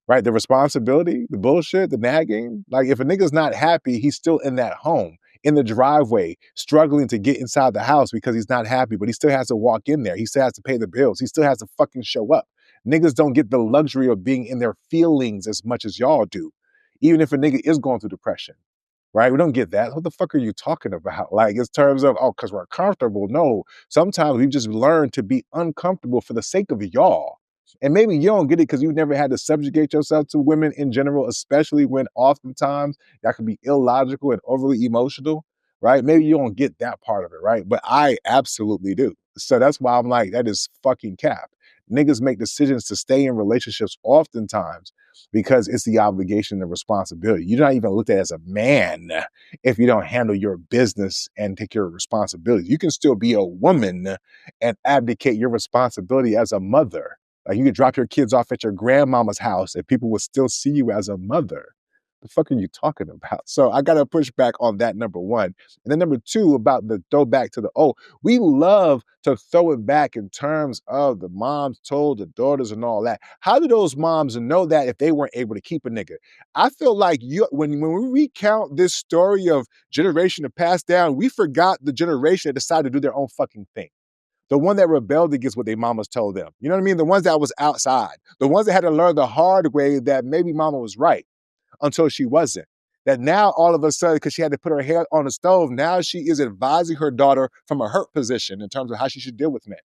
Right? The responsibility, the bullshit, the nagging. Like, if a nigga's not happy, he's still in that home, in the driveway, struggling to get inside the house because he's not happy, but he still has to walk in there. He still has to pay the bills. He still has to fucking show up. Niggas don't get the luxury of being in their feelings as much as y'all do, even if a nigga is going through depression. Right? We don't get that. What the fuck are you talking about? Like, in terms of, oh, because we're comfortable. No, sometimes we just learn to be uncomfortable for the sake of y'all. And maybe you don't get it because you've never had to subjugate yourself to women in general, especially when oftentimes that can be illogical and overly emotional, right? Maybe you don't get that part of it, right? But I absolutely do. So that's why I'm like, that is fucking cap. Niggas make decisions to stay in relationships oftentimes because it's the obligation and the responsibility. You're not even looked at as a man if you don't handle your business and take your responsibility. You can still be a woman and abdicate your responsibility as a mother. Like, you could drop your kids off at your grandmama's house and people would still see you as a mother. The fuck are you talking about? So I got to push back on that, number one. And then number two, about the throwback to we love to throw it back in terms of the moms told the daughters and all that. How do those moms know that if they weren't able to keep a nigga? I feel like when we recount this story of generation to pass down, we forgot the generation that decided to do their own fucking thing. The one that rebelled against what their mamas told them. You know what I mean? The ones that was outside. The ones that had to learn the hard way that maybe mama was right until she wasn't. That now all of a sudden, because she had to put her head on the stove, now she is advising her daughter from a hurt position in terms of how she should deal with men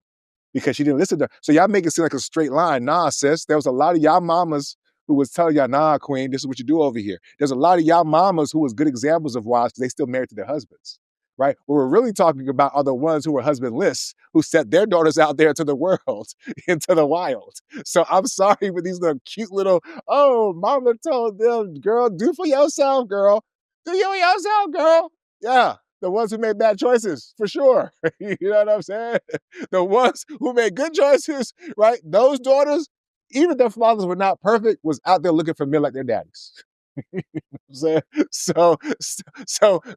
because she didn't listen to her. So y'all make it seem like a straight line. Nah, sis, there was a lot of y'all mamas who was telling y'all, nah, queen, this is what you do over here. There's a lot of y'all mamas who was good examples of wives because they still married to their husbands. Right? What we're really talking about are the ones who were husbandless, who set their daughters out there to the world, into the wild. So I'm sorry with these little cute little, oh, mama told them, girl, do for yourself, girl. Do for yourself, girl. Yeah, the ones who made bad choices, for sure. You know what I'm saying? The ones who made good choices, right? Those daughters, even if their fathers were not perfect, was out there looking for men like their daddies. So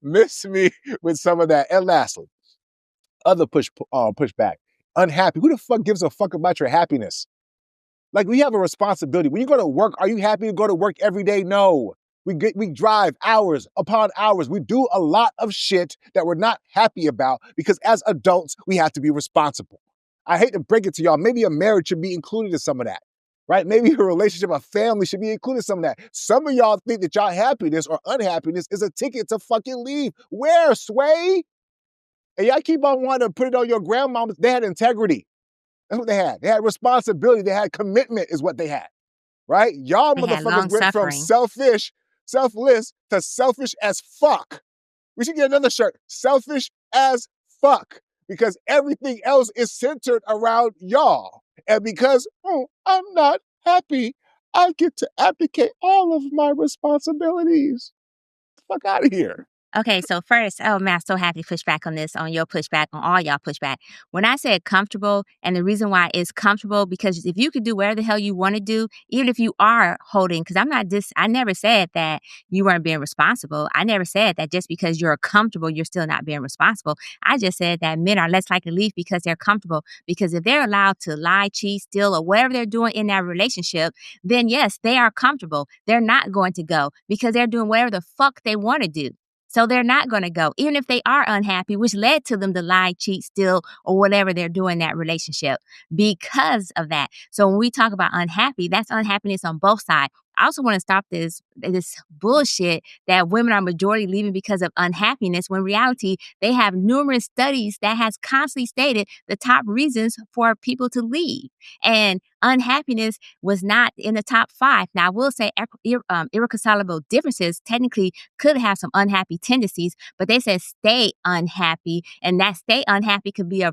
miss me with some of that. And lastly, other pushback. Unhappy. Who the fuck gives a fuck about your happiness? Like, we have a responsibility. When you go to work, are you happy to go to work every day? No. We drive hours upon hours. We do a lot of shit that we're not happy about because as adults, we have to be responsible. I hate to break it to y'all. Maybe a marriage should be included in some of that. Right? Maybe a relationship, a family should be included in some of that. Some of y'all think that y'all happiness or unhappiness is a ticket to fucking leave. Where, Sway? And y'all keep on wanting to put it on your grandmamas. They had integrity. That's what they had. They had responsibility. They had commitment is what they had. Right? Y'all They had motherfuckers went from long-suffering. selfless to selfish as fuck. We should get another shirt. Selfish as fuck. Because everything else is centered around y'all. And because, I'm not happy, I get to abdicate all of my responsibilities. Fuck out of here. Okay, so first, oh man, I'm so happy to push back on this, on your pushback, on all y'all pushback. When I said comfortable, and the reason why it's comfortable, because if you could do whatever the hell you want to do, even if you are holding, because I never said that you weren't being responsible. I never said that just because you're comfortable, you're still not being responsible. I just said that men are less likely to leave because they're comfortable. Because if they're allowed to lie, cheat, steal, or whatever they're doing in that relationship, then yes, they are comfortable. They're not going to go because they're doing whatever the fuck they want to do. So they're not going to go, even if they are unhappy, which led to them to lie, cheat, steal, or whatever they're doing in that relationship because of that. So when we talk about unhappy, that's unhappiness on both sides. I also want to stop this bullshit that women are majority leaving because of unhappiness, when in reality, they have numerous studies that has constantly stated the top reasons for people to leave. And unhappiness was not in the top 5. Now, I will say irreconcilable differences technically could have some unhappy tendencies, but they said stay unhappy, and that stay unhappy could be a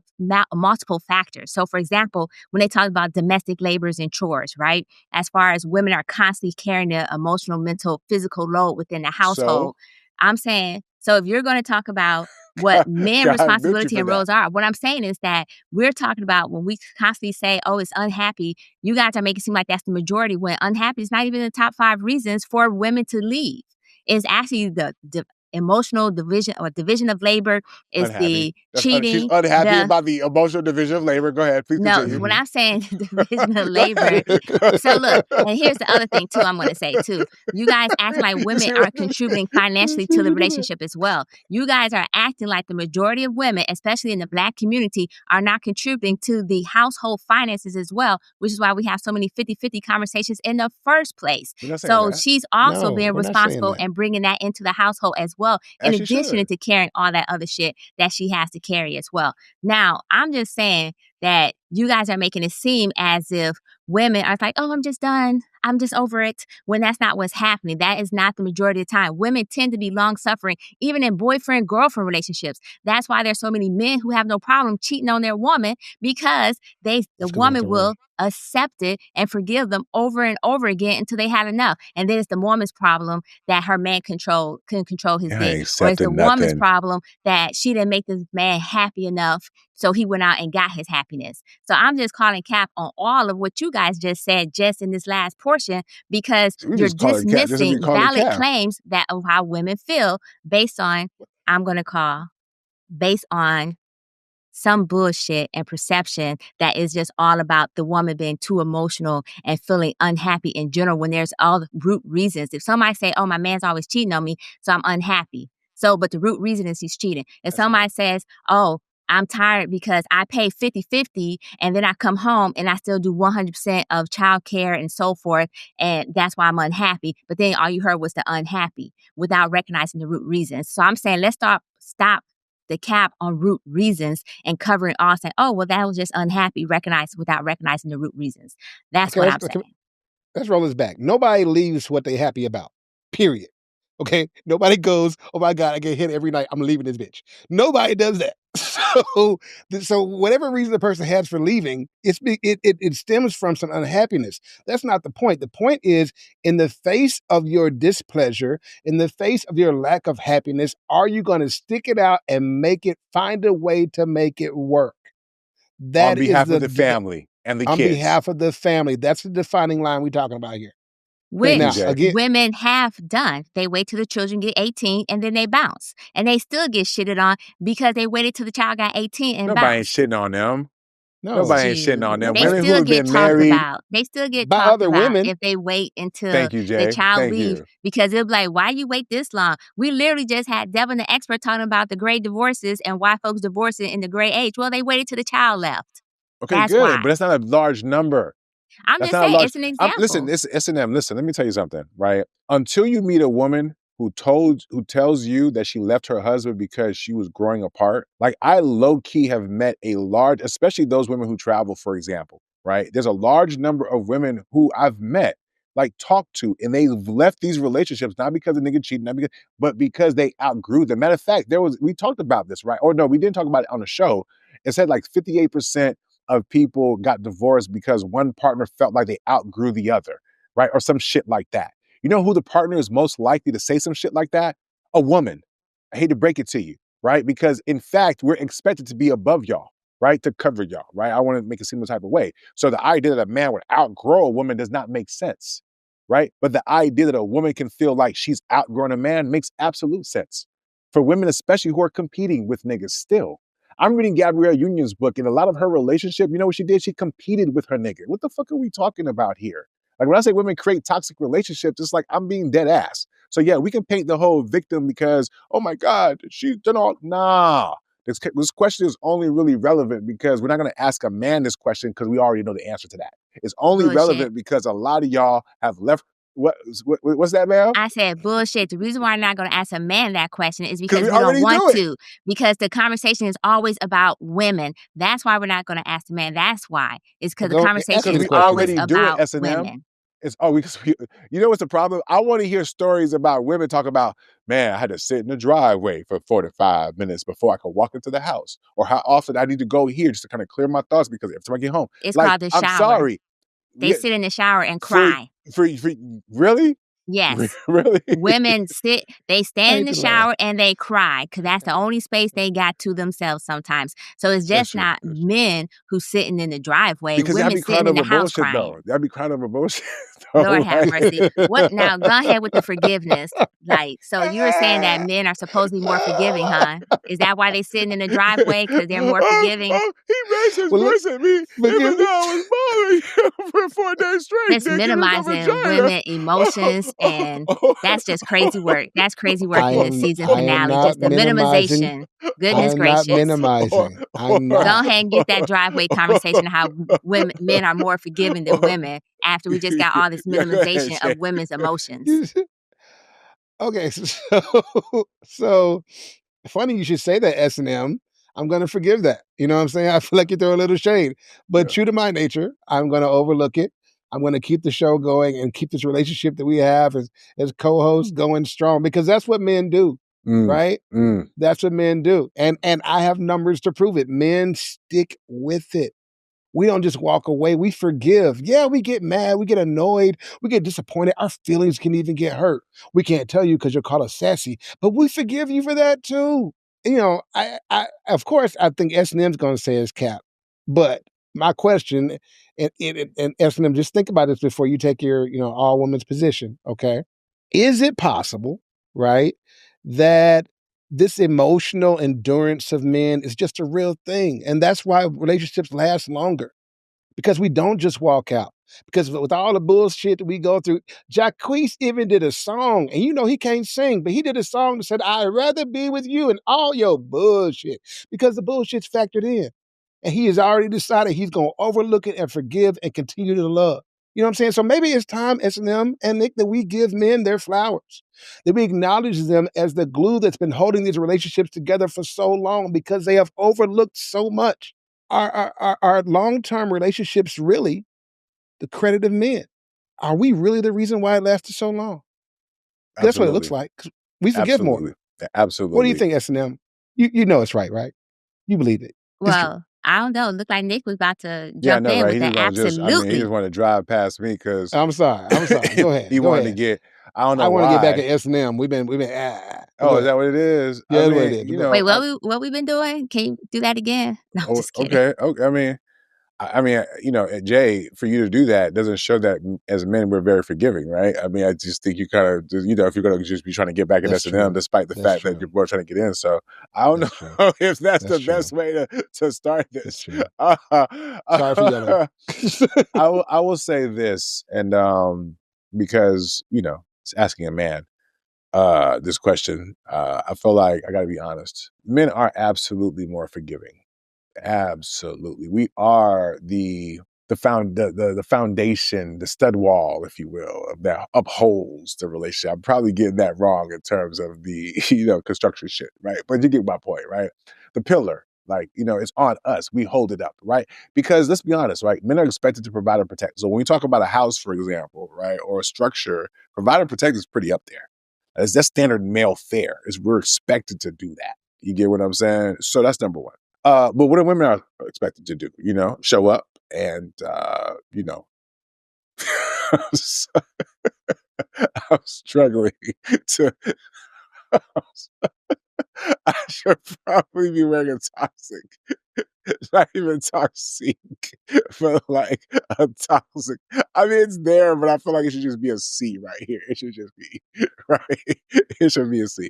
multiple factors. So, for example, when they talk about domestic labors and chores, right? As far as women are constantly carrying the emotional, mental, physical load within the household, I'm saying, so if you're going to talk about what men responsibility and roles are, what I'm saying is that we're talking about when we constantly say, oh, it's unhappy, you guys are making it seem like that's the majority, when unhappy is not even in the top 5 reasons for women to leave. It's actually the emotional division of labor. It's the cheating. She's unhappy about the emotional division of labor. Go ahead, please continue. No, when I'm saying division of labor, so look, and here's the other thing too I'm going to say too. You guys acting like women are contributing financially to the relationship as well. You guys are acting like the majority of women, especially in the Black community, are not contributing to the household finances as well, which is why we have so many 50-50 conversations in the first place. So she's also being responsible and bringing that into the household as well, in addition to carrying all that other shit that she has to carry as well. Now, I'm just saying that you guys are making it seem as if women are like, oh, I'm just done, I'm just over it, when that's not what's happening. That is not the majority of the time. Women tend to be long-suffering, even in boyfriend-girlfriend relationships. That's why there's so many men who have no problem cheating on their woman, because the woman will accept it and forgive them over and over again until they had enough. And then it's the woman's problem that her man couldn't control his dick. Or it's the woman's problem that she didn't make this man happy enough, so he went out and got his happiness. So I'm just calling cap on all of what you guys just said just in this last portion, because you're dismissing valid claims that of how women feel based on, based on some bullshit and perception that is just all about the woman being too emotional and feeling unhappy in general, when there's all the root reasons. If somebody say, oh, my man's always cheating on me, so I'm unhappy. So, but the root reason is he's cheating. If somebody says, oh, I'm tired because I pay 50-50 and then I come home and I still do 100% of childcare and so forth, and that's why I'm unhappy. But then all you heard was the unhappy without recognizing the root reasons. So I'm saying let's stop the cap on root reasons and covering all, saying, oh, well, that was just unhappy, recognized without recognizing the root reasons. That's what I'm saying. Let's roll this back. Nobody leaves what they're happy about, period. Okay? Nobody goes, oh my God, I get hit every night, I'm leaving this bitch. Nobody does that. So whatever reason the person has for leaving, it stems from some unhappiness. That's not the point. The point is, in the face of your displeasure, in the face of your lack of happiness, are you going to stick it out and find a way to make it work? That on behalf of the family and the kids. On behalf of the family. That's the defining line we're talking about here. Which women have done. They wait till the children get 18 and then they bounce. And they still get shitted on because they waited till the child got 18 and Nobody ain't bounced. shitting on them. No. Nobody ain't shitting on them. They Women still who get have been talked married about. They still get by talked other about women if they wait until the child leaves. Because it'll be like, why you wait this long? We literally just had Devin the expert talking about the great divorces and why folks divorcing in the gray age. Well, they waited till the child left. Okay, that's good. Why. But that's not a large number. I'm just saying, it's an example. Listen, it's S&M. Listen, let me tell you something, right? Until you meet a woman who tells you that she left her husband because she was growing apart, like I low-key have met a large, especially those women who travel, for example, right? There's a large number of women who I've met, like talked to, and they've left these relationships, not because the nigga cheated, but because they outgrew them. Matter of fact, we talked about this, right? Or no, we didn't talk about it on the show. It said like 58% of people got divorced because one partner felt like they outgrew the other, right? Or some shit like that. You know who the partner is most likely to say some shit like that? A woman. I hate to break it to you, right? Because in fact, we're expected to be above y'all, right? To cover y'all, right? I want to make it seem the type of way. So the idea that a man would outgrow a woman does not make sense, right? But the idea that a woman can feel like she's outgrown a man makes absolute sense. For women, especially who are competing with niggas still. I'm reading Gabrielle Union's book, and a lot of her relationship, you know what she did? She competed with her nigga. What the fuck are we talking about here? Like when I say women create toxic relationships, it's like I'm being dead ass. So yeah, we can paint the whole victim because, oh my God, she's done all, nah. This question is only really relevant because we're not going to ask a man this question because we already know the answer to that. It's only relevant because a lot of y'all have left What's that, ma'am? I said bullshit. The reason why I'm not going to ask a man that question is because we we don't already want do it. to. Because the conversation is always about women. That's why we're not going to ask the man. That's why. It's because the Go- conversation ask me is the question always then. already do it, about S&M. women. It's because you know what's the problem? I want to hear stories about women talk about, man, I had to sit in the driveway for 45 minutes before I could walk into the house, or how often I need to go here just to kind of clear my thoughts because every time I get home, It's like, called the I'm shower. sorry. They Yeah, sit in the shower and for cry. really? Yes. Really? Women they stand in hate the to laugh. shower and they cry because that's the only space they got to themselves sometimes. So it's That's just true. not men who's sitting in the driveway. Because y'all Women be crying sitting in the over house bullshit, crying. though. Y'all be crying over bullshit. though, Lord have like- mercy. What now? Go ahead with the forgiveness. Like, so you were saying that men are supposed to be more forgiving, huh? Is that why they sitting in the driveway? Because they're more forgiving? He raised his Well, look, voice at me, even forgiveness. though I was bothering him for 4 days straight. Just Thinking it was a minimizing vagina. women emotions, and that's just crazy work. That's crazy work in the season I am finale. not Just the minimizing. minimization. I Goodness am not gracious. minimizing. I'm Go not. ahead and get that driveway conversation how men are more forgiving than women after we just got all this Yeah, go ahead, minimization Shay. of women's emotions. Okay, so funny you should say that, S&M. I'm going to forgive that. You know what I'm saying? I feel like you throw a little shade. But Yeah. true to my nature, I'm going to overlook it. I'm going to keep the show going and keep this relationship that we have as co-hosts going strong, because that's what men do, right? That's what men do. And I have numbers to prove it. Men stick with it. We don't just walk away. We forgive. Yeah, we get mad. We get annoyed. We get disappointed. Our feelings can even get hurt. We can't tell you because you'll call us sassy, but we forgive you for that too. You know, I of course, I think S&M's going to say it's cap. But my question, and S&M, just think about this before you take your, all women's position, okay? Is it possible, right, that this emotional endurance of men is just a real thing? And that's why relationships last longer, because we don't just walk out. Because with all the bullshit that we go through, Jacquees even did a song, and he can't sing, but he did a song that said, I'd rather be with you and all your bullshit, because the bullshit's factored in. And he has already decided he's going to overlook it and forgive and continue to love. You know what I'm saying? So maybe it's time, S&M and Nick, that we give men their flowers, that we acknowledge them as the glue that's been holding these relationships together for so long, because they have overlooked so much. Are long-term relationships really the credit of men? Are we really the reason why it lasted so long? That's what it looks like. We forgive more. Absolutely. What do you think, S&M? You know it's right? You believe it. Well, I don't know. It looked like Nick was about to jump Yeah, I know, in right? with He that. just Absolutely. he just wanted to drive past me because I'm sorry. Go ahead. he wanted to get. I don't know I why. want to get back at S&M. We've been. Oh, is that what it is? Yeah, I that's what mean, it is. Wait, what we been doing? Can you do that again? No, I'm just kidding. Okay. I mean, Jay, for you to do that doesn't show that as men we're very forgiving, right? I mean, I just think you kind of, if you're going to just be trying to get back at S&M, despite the fact that you're both trying to get in. So I don't know if that's the best way to start this. Sorry for yelling. I will say this, and because it's asking a man this question, I feel like I got to be honest. Men are absolutely more forgiving. Absolutely. We are the foundation, the stud wall, if you will, that upholds the relationship. I'm probably getting that wrong in terms of the, construction shit, right? But you get my point, right? The pillar, it's on us. We hold it up, right? Because let's be honest, right? Men are expected to provide and protect. So when we talk about a house, for example, right, or a structure, provide and protect is pretty up there. That's standard male fare. We're expected to do that. You get what I'm saying? So that's number one. But what do women are expected to do? Show up and, I'm struggling to, I should probably be wearing a toxic, not even toxic, but like a toxic. I mean, it's there, but I feel like it should just be a C right here. It should just be, right? It should be a C.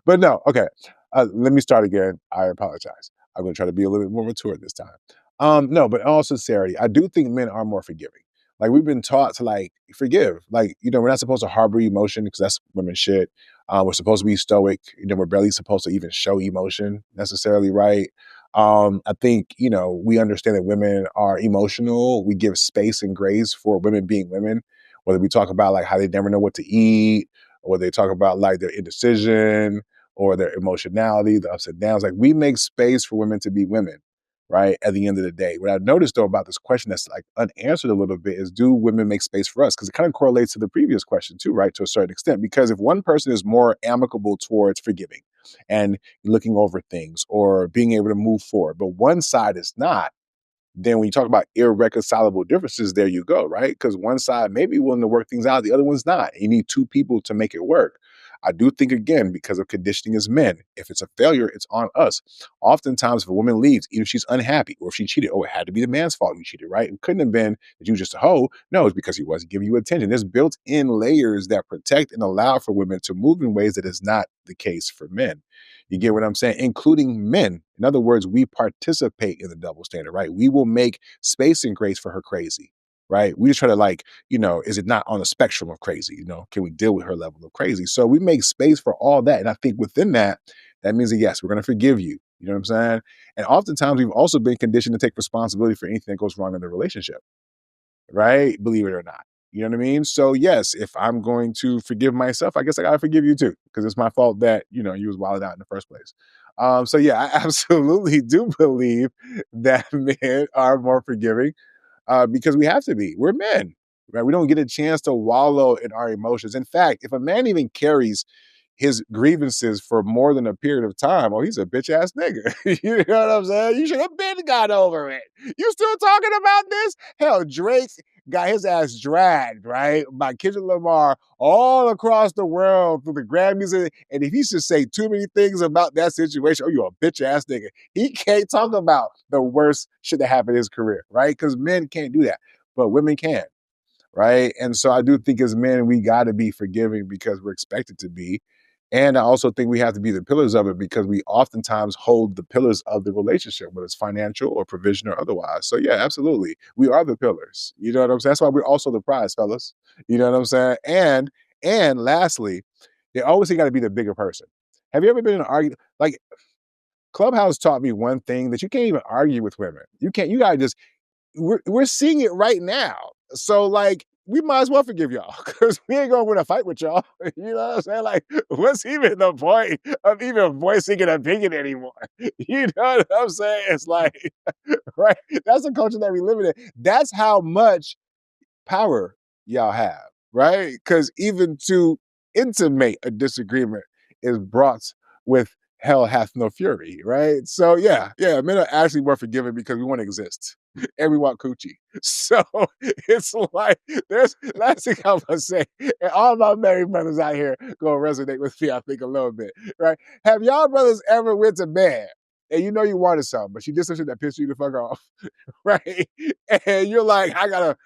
But no, okay. Let me start again. I apologize. I'm going to try to be a little bit more mature this time. No, but in all sincerity, I do think men are more forgiving. Like, we've been taught to forgive. We're not supposed to harbor emotion because that's women shit. We're supposed to be stoic. We're barely supposed to even show emotion necessarily, right? I think, we understand that women are emotional. We give space and grace for women being women. whether we talk about like how they never know what to eat, or they talk about like their indecision or their emotionality, the ups and downs. Like we make space for women to be women, right? At the end of the day. What I've noticed though about this question that's like unanswered a little bit is, do women make space for us? Because it kind of correlates to the previous question too, right? To a certain extent. Because if one person is more amicable towards forgiving and looking over things or being able to move forward, but one side is not, then when you talk about irreconcilable differences, there you go, right? Because one side may be willing to work things out, the other one's not. You need two people to make it work. I do think, again, because of conditioning as men, if it's a failure, it's on us. Oftentimes, if a woman leaves, even if she's unhappy or if she cheated, oh, it had to be the man's fault he cheated, right? It couldn't have been that you were just a hoe. No, it's because he wasn't giving you attention. There's built-in layers that protect and allow for women to move in ways that is not the case for men. You get what I'm saying? Including men. In other words, we participate in the double standard, right? We will make space and grace for her crazy, right? We just try to like, is it not on the spectrum of crazy? Can we deal with her level of crazy? So we make space for all that. And I think within that, that means that yes, we're going to forgive you. You know what I'm saying? And oftentimes we've also been conditioned to take responsibility for anything that goes wrong in the relationship, right? Believe it or not. You know what I mean? So yes, if I'm going to forgive myself, I guess I gotta forgive you too, because it's my fault that you was wilded out in the first place. So yeah, I absolutely do believe that men are more forgiving because we have to be. We're men, right? We don't get a chance to wallow in our emotions. In fact, if a man even carries his grievances for more than a period of time, oh, he's a bitch ass nigga. You know what I'm saying? You should have been got over it. You still talking about this? Hell, Drake got his ass dragged, right, by Kendrick Lamar all across the world through the Grammys. And if he should say too many things about that situation, oh, you a bitch ass nigga. He can't talk about the worst shit that happened in his career, right? Because men can't do that, but women can, right? And so I do think as men, we got to be forgiving because we're expected to be. And I also think we have to be the pillars of it because we oftentimes hold the pillars of the relationship, whether it's financial or provision or otherwise. So yeah, absolutely. We are the pillars. You know what I'm saying? That's why we're also the prize, fellas. You know what I'm saying? And lastly, they always got to be the bigger person. Have you ever been in an argument? Like Clubhouse taught me one thing, that you can't even argue with women. You gotta just, we're seeing it right now. So like, we might as well forgive y'all because we ain't gonna win a fight with y'all. You know what I'm saying? Like, what's even the point of even voicing an opinion anymore? You know what I'm saying? It's like, right? That's the culture that we live in. That's how much power y'all have, right? Because even to intimate a disagreement is brought with hell hath no fury, right? So yeah, men are actually more forgiving because we want to exist and we want coochie. So it's like, there's last thing I'm gonna say, and all my married brothers out here gonna resonate with me, I think, a little bit, right? Have y'all brothers ever went to bed and you know you wanted something, but she did something that pissed you the fuck off, right? And you're like, I gotta,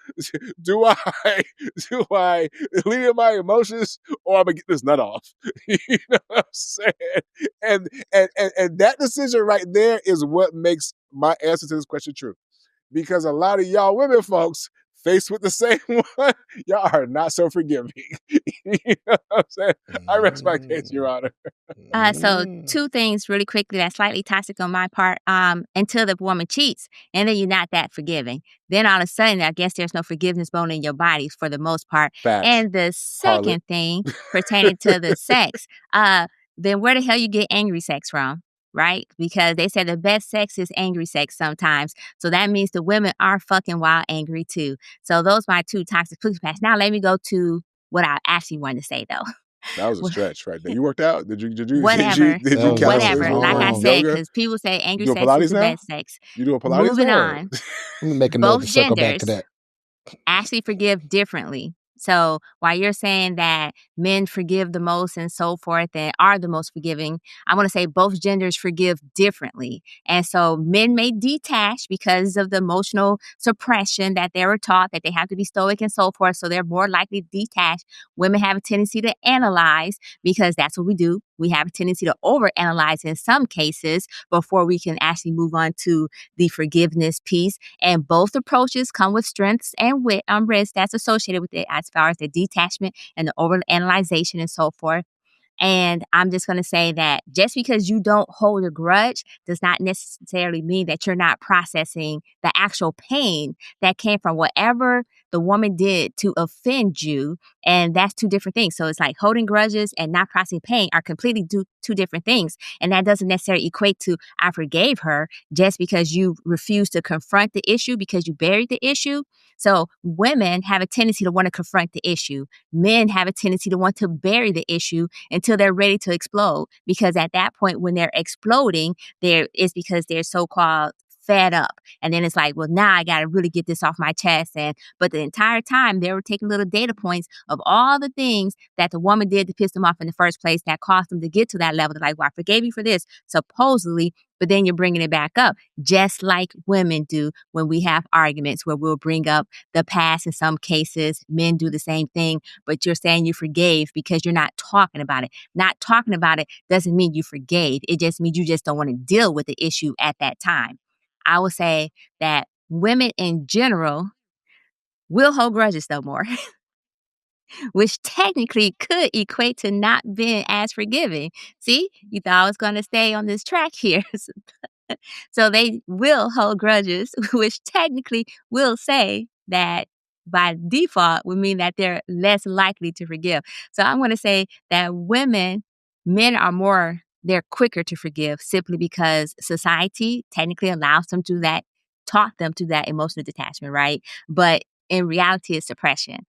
do I lean in my emotions or I'm gonna get this nut off? You know what I'm saying? And that decision right there is what makes my answer to this question true. Because a lot of y'all women folks faced with the same one, y'all are not so forgiving. You know what I'm saying? I rest my case, Your Honor. So two things really quickly that's slightly toxic on my part. Until the woman cheats, and then you're not that forgiving. Then all of a sudden, I guess there's no forgiveness bone in your body for the most part. Facts. And the second thing pertaining to the sex, then where the hell you get angry sex from? Right? Because they said the best sex is angry sex sometimes. So that means the women are fucking wild angry too. So those are my two toxic cookie pass. Now let me go to what I actually wanted to say though. That was a stretch right there. You worked out? Did you Whatever. did you Whatever. Like I said, yoga? because people say angry You do sex Pilates is the now? best sex. You doing Pilates Moving now, or- on. Let me make a note Both to circle back to genders that. actually forgive differently. So while you're saying that men forgive the most and so forth and are the most forgiving, I want to say both genders forgive differently. And so men may detach because of the emotional suppression that they were taught, that they have to be stoic and so forth. So they're more likely to detach. Women have a tendency to analyze because that's what we do. We have a tendency to overanalyze in some cases before we can actually move on to the forgiveness piece. And both approaches come with strengths and risks that's associated with it as far as the detachment and the overanalyzation and so forth. And I'm just going to say that just because you don't hold a grudge does not necessarily mean that you're not processing the actual pain that came from whatever the woman did to offend you. And that's two different things. So it's like holding grudges and not processing pain are completely two different things. And that doesn't necessarily equate to I forgave her just because you refused to confront the issue because you buried the issue. So women have a tendency to want to confront the issue. Men have a tendency to want to bury the issue until they're ready to explode. Because at that point, when they're exploding, it's because they're so-called fed up. And then it's like, well, now I got to really get this off my chest. But the entire time they were taking little data points of all the things that the woman did to piss them off in the first place that caused them to get to that level. They're like, well, I forgave you for this, supposedly, but then you're bringing it back up, just like women do when we have arguments where we'll bring up the past in some cases. Men do the same thing, but you're saying you forgave because you're not talking about it. Not talking about it doesn't mean you forgave. It just means you just don't want to deal with the issue at that time. I would say that women in general will hold grudges no more, which technically could equate to not being as forgiving. See, you thought I was going to stay on this track here. So they will hold grudges, which technically will say that by default would mean that they're less likely to forgive. So I'm going to say that men are they're quicker to forgive simply because society technically allows them to that, taught them to that emotional detachment, right? But in reality, it's suppression.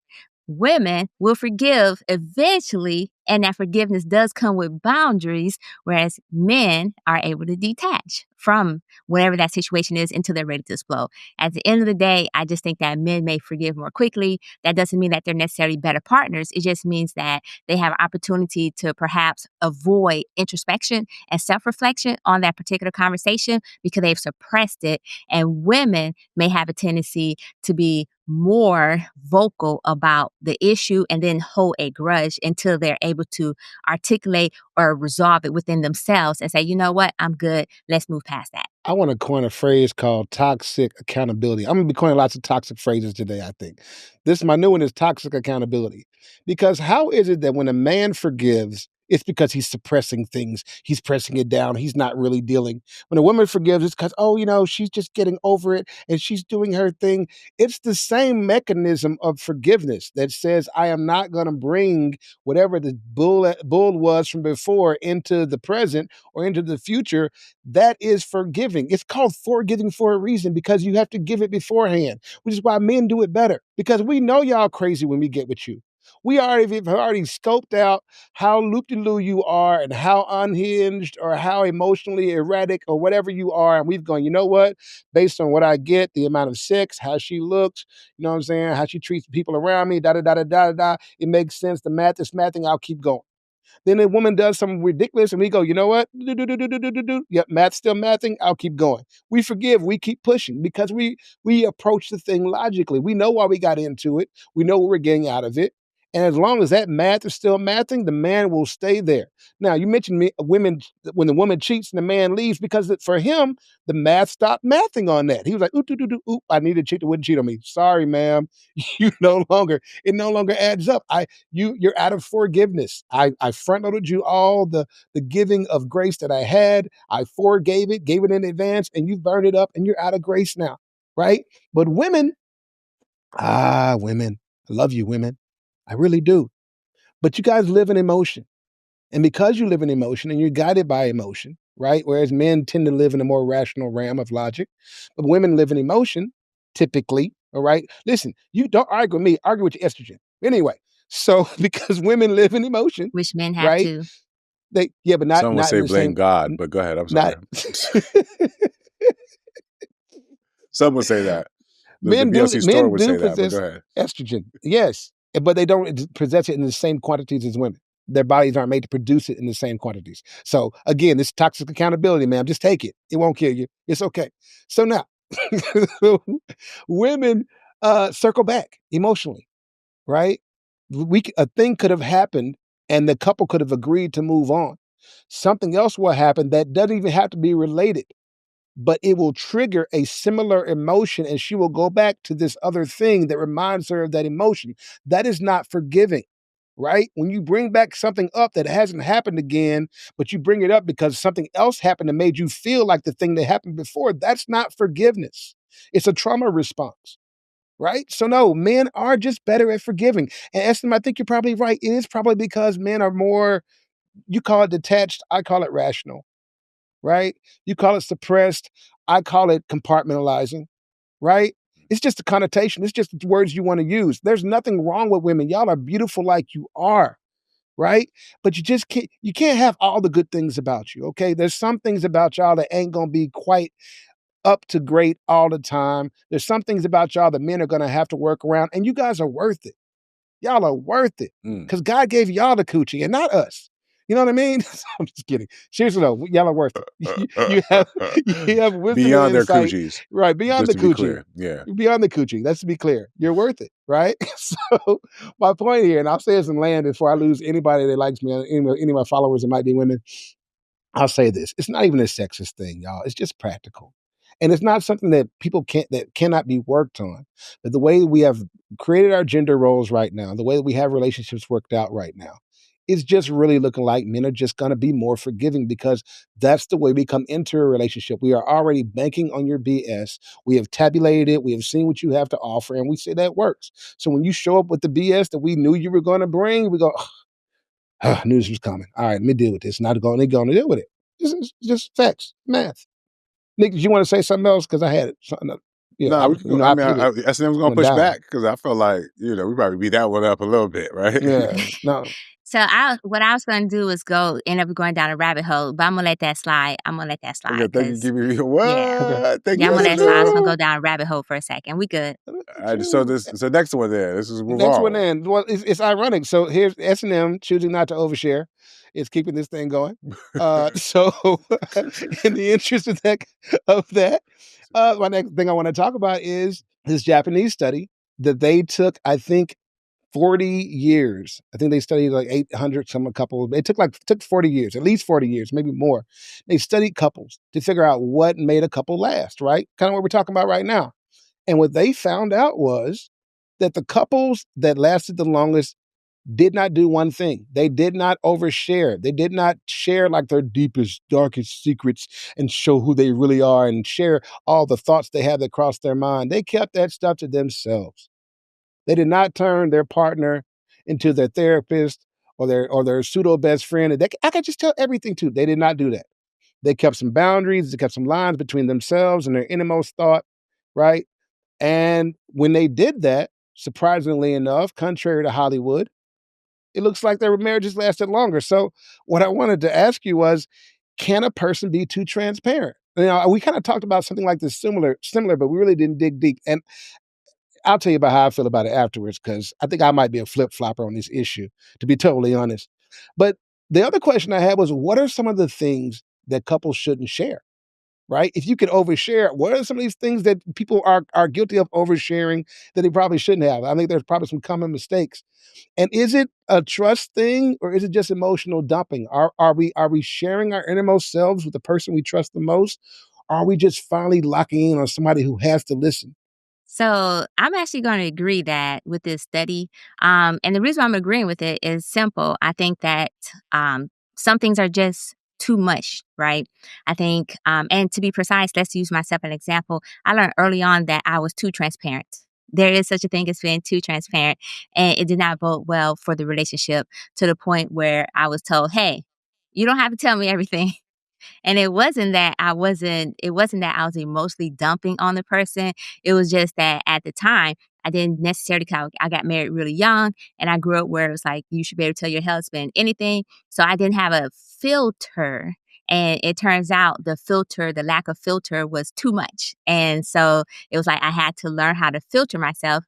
Women will forgive eventually, and that forgiveness does come with boundaries, whereas men are able to detach from whatever that situation is until they're ready to explode. At the end of the day, I just think that men may forgive more quickly. That doesn't mean that they're necessarily better partners. It just means that they have opportunity to perhaps avoid introspection and self-reflection on that particular conversation because they've suppressed it. And women may have a tendency to be more vocal about the issue and then hold a grudge until they're able to articulate or resolve it within themselves and say, you know what, I'm good. Let's move past that. I want to coin a phrase called toxic accountability. I'm going to be coining lots of toxic phrases today, I think. My new one is toxic accountability. Because how is it that when a man forgives, it's because he's suppressing things. He's pressing it down. He's not really dealing. When a woman forgives, it's because, she's just getting over it and she's doing her thing. It's the same mechanism of forgiveness that says, I am not going to bring whatever the bull was from before into the present or into the future. That is forgiving. It's called forgiving for a reason because you have to give it beforehand, which is why men do it better because we know y'all crazy when we get with you. We've already scoped out how loop-de-loo you are and how unhinged or how emotionally erratic or whatever you are. And we've gone, you know what? Based on what I get, the amount of sex, how she looks, you know what I'm saying? How she treats the people around me, da-da-da-da-da-da. It makes sense. The math is mathing. I'll keep going. Then a woman does something ridiculous and we go, you know what? Yep, math's still mathing. I'll keep going. We forgive. We keep pushing because we approach the thing logically. We know why we got into it. We know what we're getting out of it. And as long as that math is still mathing, the man will stay there. Now, you mentioned women, when the woman cheats and the man leaves, because for him, the math stopped mathing on that. He was like, I need to cheat, they wouldn't cheat on me. Sorry, ma'am. It no longer adds up. You're out of forgiveness. I front-loaded you all the giving of grace that I had. I gave it in advance, and you burned it up, and you're out of grace now, right? But women, I love you, women. I really do. But you guys live in emotion. And because you live in emotion and you're guided by emotion, right? Whereas men tend to live in a more rational realm of logic, but women live in emotion, typically, all right? Listen, you don't argue with me, argue with your estrogen. Anyway, so because women live in emotion, Which men have right? to. But not Some will not say in the blame same. God, but go ahead. I'm sorry. Not Some will say that. The men BLC store men would do say that, but possess go ahead. estrogen, yes, but they don't possess it in the same quantities as women. Their bodies aren't made to produce it in the same quantities. So again, this toxic accountability, man. Just take it. It won't kill you. It's okay. So now, women circle back emotionally, right? A thing could have happened, and the couple could have agreed to move on. Something else will happen that doesn't even have to be related, but it will trigger a similar emotion and she will go back to this other thing that reminds her of that emotion. That is not forgiving. right? When you bring back something up that hasn't happened again, but you bring it up because something else happened that made you feel like the thing that happened before, that's not forgiveness. It's a trauma response, right? So no, men are just better at forgiving. And Estim, I think you're probably right. It is probably because men are more, you call it detached, I call it rational, right? You call it suppressed, I call it compartmentalizing, right? It's just a connotation. It's just the words you want to use. There's nothing wrong with women. Y'all are beautiful like you are, right? But you can't have all the good things about you, okay? There's some things about y'all that ain't gonna be quite up to great all the time. There's some things about y'all that men are gonna have to work around, and you guys are worth it. Y'all are worth it because God gave y'all the coochie and not us. You know what I mean? I'm just kidding. Seriously though, y'all are worth it. You have wisdom beyond and their insight, coochies. right? Beyond Just the to be coochie, clear, yeah. beyond the coochie. Let's be clear. You're worth it, right? So my point here, and I'll say this and land before I lose anybody that likes me, any of my followers that might be women. I'll say this. It's not even a sexist thing, y'all. It's just practical. And it's not something that that cannot be worked on. But the way we have created our gender roles right now, the way that we have relationships worked out right now, is just really looking like men are just going to be more forgiving because that's the way we come into a relationship. We are already banking on your BS. We have tabulated it. We have seen what you have to offer, and we say that works. So when you show up with the BS that we knew you were going to bring, we go, news was coming. All right, let me deal with this. Not going to deal with it. Just facts, math. Nick, did you want to say something else? Because I had something. No, we can go. I mean, SNM's gonna went push down. back because I feel like we probably beat that one up a little bit, right? Yeah, no. So what I was going to do is end up going down a rabbit hole, but I'm going to let that slide. Okay, thank you. Give me what? Yeah. Okay. Thank Yeah, you. I'm going to let that slide. I was going to SNM. go down a rabbit hole for a second. We good. All right, so next one there. This is move Next on. one in. Well, it's ironic. So here's S&M choosing not to overshare. It's keeping this thing going. So in the interest of that, my next thing I want to talk about is this Japanese study that they took, I think, 40 years. I think they studied like 800 some a couple. It took 40 years, at least 40 years, maybe more. They studied couples to figure out what made a couple last, right? Kind of what we're talking about right now. And what they found out was that the couples that lasted the longest did not do one thing. They did not overshare. They did not share like their deepest, darkest secrets and show who they really are and share all the thoughts they had that crossed their mind. They kept that stuff to themselves. They did not turn their partner into their therapist or their pseudo best friend. I could just tell everything to. They did not do that. They kept some boundaries. They kept some lines between themselves and their innermost thought, right? And when they did that, surprisingly enough, contrary to Hollywood, it looks like their marriages lasted longer. So what I wanted to ask you was, can a person be too transparent? We kind of talked about something like this similar, but we really didn't dig deep. And I'll tell you about how I feel about it afterwards, because I think I might be a flip-flopper on this issue, to be totally honest. But the other question I had was, what are some of the things that couples shouldn't share? Right? If you could overshare, what are some of these things that people are guilty of oversharing that they probably shouldn't have? I think there's probably some common mistakes. And is it a trust thing or is it just emotional dumping? Are we sharing our innermost selves with the person we trust the most? Or are we just finally locking in on somebody who has to listen? So I'm actually going to agree that with this study, and the reason I'm agreeing with it is simple. I think that some things are just too much, right? I think, and to be precise, let's use myself as an example. I learned early on that I was too transparent. There is such a thing as being too transparent, and it did not bode well for the relationship to the point where I was told, "Hey, you don't have to tell me everything." And it wasn't that I was emotionally dumping on the person. It was just that at the time, I didn't necessarily, 'cause I got married really young and I grew up where it was like, you should be able to tell your husband anything. So I didn't have a filter. And it turns out the lack of filter was too much. And so it was like I had to learn how to filter myself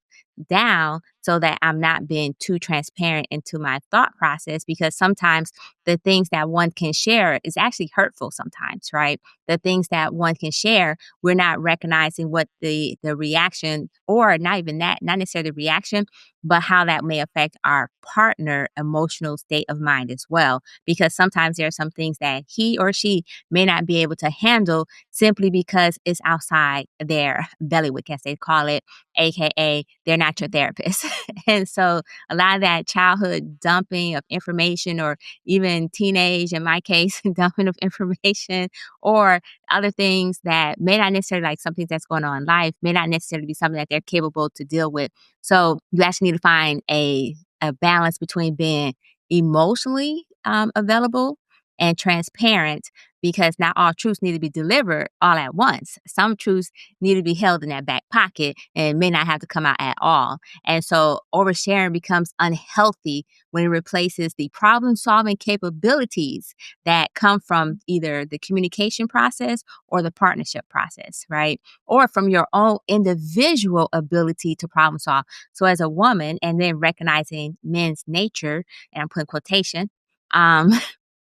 down so that I'm not being too transparent into my thought process, because sometimes the things that one can share is actually hurtful sometimes, right? The things that one can share, we're not recognizing what the reaction, or not even that, not necessarily the reaction, but how that may affect our partner emotional state of mind as well. Because sometimes there are some things that he or she may not be able to handle simply because it's outside their bellywick, as they call it, AKA they're not your therapist. And so a lot of that childhood dumping of information, or even teenage, in my case, dumping of information, or other things that may not necessarily, like something that's going on in life, may not necessarily be something that they're capable to deal with. So you actually need to find a balance between being emotionally available and transparent, because not all truths need to be delivered all at once. Some truths need to be held in that back pocket and may not have to come out at all. And so oversharing becomes unhealthy when it replaces the problem solving capabilities that come from either the communication process or the partnership process, right? Or from your own individual ability to problem solve. So as a woman, and then recognizing men's nature, and I'm putting quotation, um,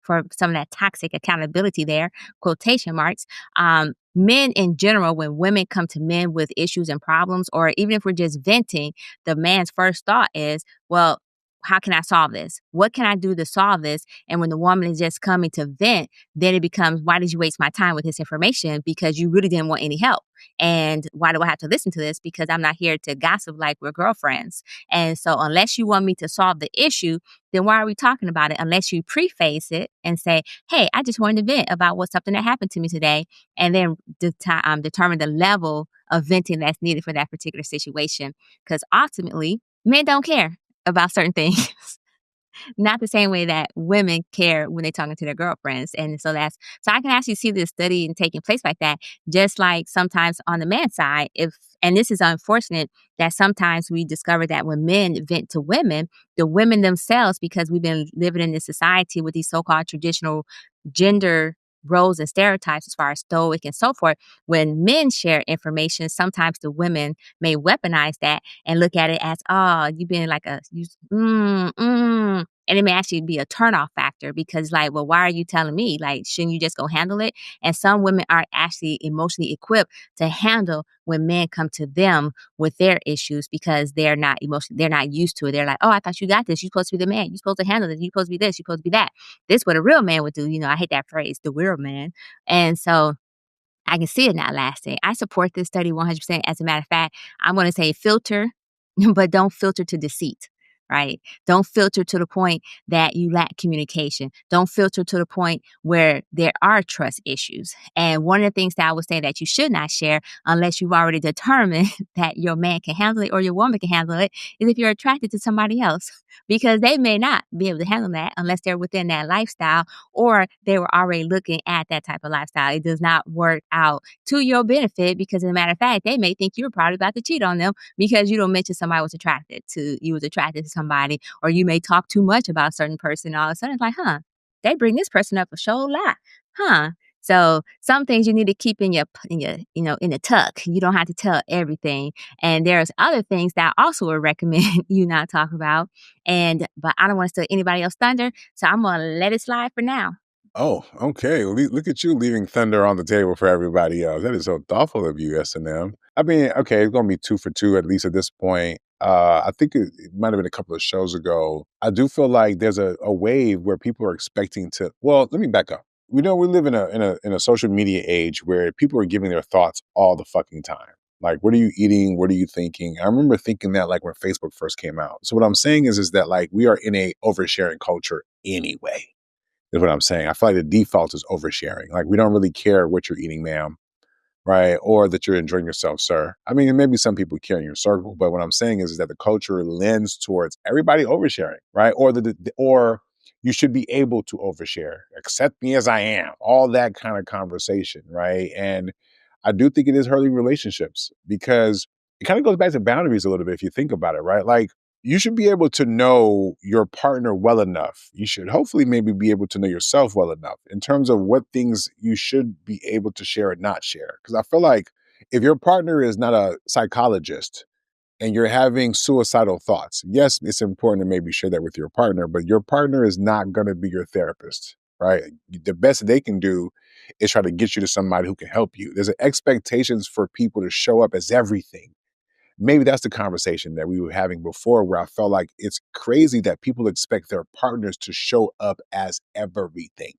for some of that toxic accountability there, quotation marks. Men in general, when women come to men with issues and problems, or even if we're just venting, the man's first thought is, well, how can I solve this? What can I do to solve this? And when the woman is just coming to vent, then it becomes, why did you waste my time with this information? Because you really didn't want any help. And why do I have to listen to this? Because I'm not here to gossip like we're girlfriends. And so unless you want me to solve the issue, then why are we talking about it? Unless you preface it and say, hey, I just wanted to vent about what's something that happened to me today, and then determine the level of venting that's needed for that particular situation. Because ultimately, men don't care about certain things. Not the same way that women care when they're talking to their girlfriends. And so I can actually see this study and taking place like that, just like sometimes on the man's side, and this is unfortunate, that sometimes we discover that when men vent to women, the women themselves, because we've been living in this society with these so-called traditional gender roles and stereotypes as far as stoic and so forth, when men share information, sometimes the women may weaponize that and look at it as, oh, you've been like and it may actually be a turnoff factor, because like, well, why are you telling me? Like, shouldn't you just go handle it? And some women are actually emotionally equipped to handle when men come to them with their issues, because they're not used to it. They're like, oh, I thought you got this. You're supposed to be the man. You're supposed to handle this. You're supposed to be this. You're supposed to be that. This is what a real man would do. I hate that phrase, the real man. And so I can see it not lasting. I support this study 100%. As a matter of fact, I'm going to say filter, but don't filter to deceit, right? Don't filter to the point that you lack communication. Don't filter to the point where there are trust issues. And one of the things that I would say that you should not share, unless you've already determined that your man can handle it or your woman can handle it, is if you're attracted to somebody else, because they may not be able to handle that unless they're within that lifestyle, or they were already looking at that type of lifestyle. It does not work out to your benefit, because as a matter of fact, they may think you're probably about to cheat on them because you don't mention somebody was attracted to somebody, or you may talk too much about a certain person. All of a sudden it's like, they bring this person up a show lot. So some things you need to keep in the tuck. You don't have to tell everything. And there's other things that I also would recommend you not talk about. But I don't want to steal anybody else's thunder, so I'm gonna let it slide for now. Oh, okay. Well, look at you leaving thunder on the table for everybody else. That is so thoughtful of you, S&M. I mean, okay, it's going to be 2 for 2, at least at this point. I think it might have been a couple of shows ago. I do feel like there's a wave where people are expecting to. Well, let me back up. We know we live in a social media age where people are giving their thoughts all the fucking time. Like, what are you eating? What are you thinking? I remember thinking that like when Facebook first came out. So what I'm saying is that like we are in a oversharing culture anyway. Is what I'm saying. I feel like the default is oversharing. Like, we don't really care what you're eating, ma'am, right? Or that you're enjoying yourself, sir. I mean, maybe some people care in your circle, but what I'm saying is that the culture lends towards everybody oversharing, right? Or you should be able to overshare. Accept me as I am. All that kind of conversation, right? And I do think it is hurting relationships, because it kind of goes back to boundaries a little bit if you think about it, right? Like, you should be able to know your partner well enough. You should hopefully maybe be able to know yourself well enough in terms of what things you should be able to share and not share. Because I feel like if your partner is not a psychologist and you're having suicidal thoughts, yes, it's important to maybe share that with your partner, but your partner is not going to be your therapist, right? The best they can do is try to get you to somebody who can help you. There's expectations for people to show up as everything. Maybe that's the conversation that we were having before, where I felt like it's crazy that people expect their partners to show up as everything.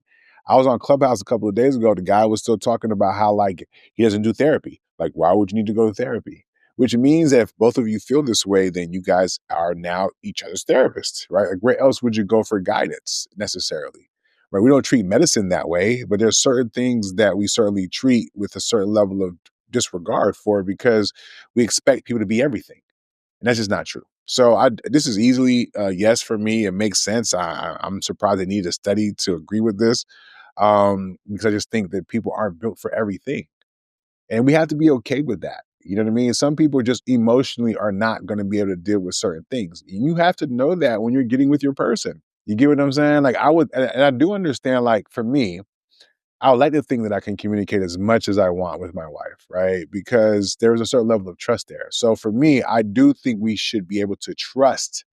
I was on Clubhouse a couple of days ago. The guy was still talking about how like he doesn't do therapy. Like, why would you need to go to therapy? which means that if both of you feel this way, then you guys are now each other's therapists, right? Like, where else would you go for guidance necessarily? Right? We don't treat medicine that way, but there's certain things that we certainly treat with a certain level of disregard for, because we expect people to be everything. And that's just not true. So this is easily a yes for me. It makes sense. I'm surprised they need a study to agree with this, because I just think that people aren't built for everything. And we have to be okay with that. You know what I mean? Some people just emotionally are not going to be able to deal with certain things. And you have to know that when you're getting with your person. You get what I'm saying? Like, and I do understand, like, for me, I would like to think that I can communicate as much as I want with my wife, right? Because there's a certain level of trust there. So for me, I do think we should be able to trust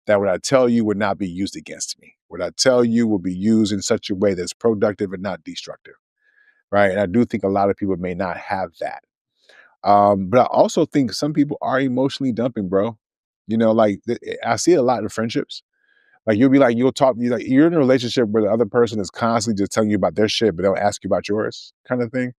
that what I tell you would not be used against me. What I tell you will be used in such a way that's productive and not destructive, right? And I do think a lot of people may not have that. But I also think some people are emotionally dumping, bro. You know, like I see it a lot in friendships. Like you're in a relationship where the other person is constantly just telling you about their shit, but they'll ask you about yours, kind of thing.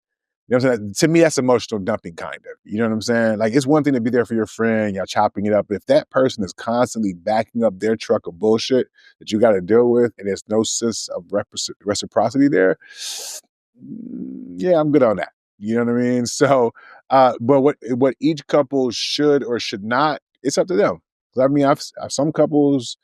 You know what I'm saying? To me, that's emotional dumping, kind of. You know what I'm saying? Like, it's one thing to be there for your friend, y'all chopping it up. But if that person is constantly backing up their truck of bullshit that you got to deal with, and there's no sense of reciprocity there, yeah, I'm good on that. You know what I mean? So, but what each couple should or should not, it's up to them. I mean, I've some couples,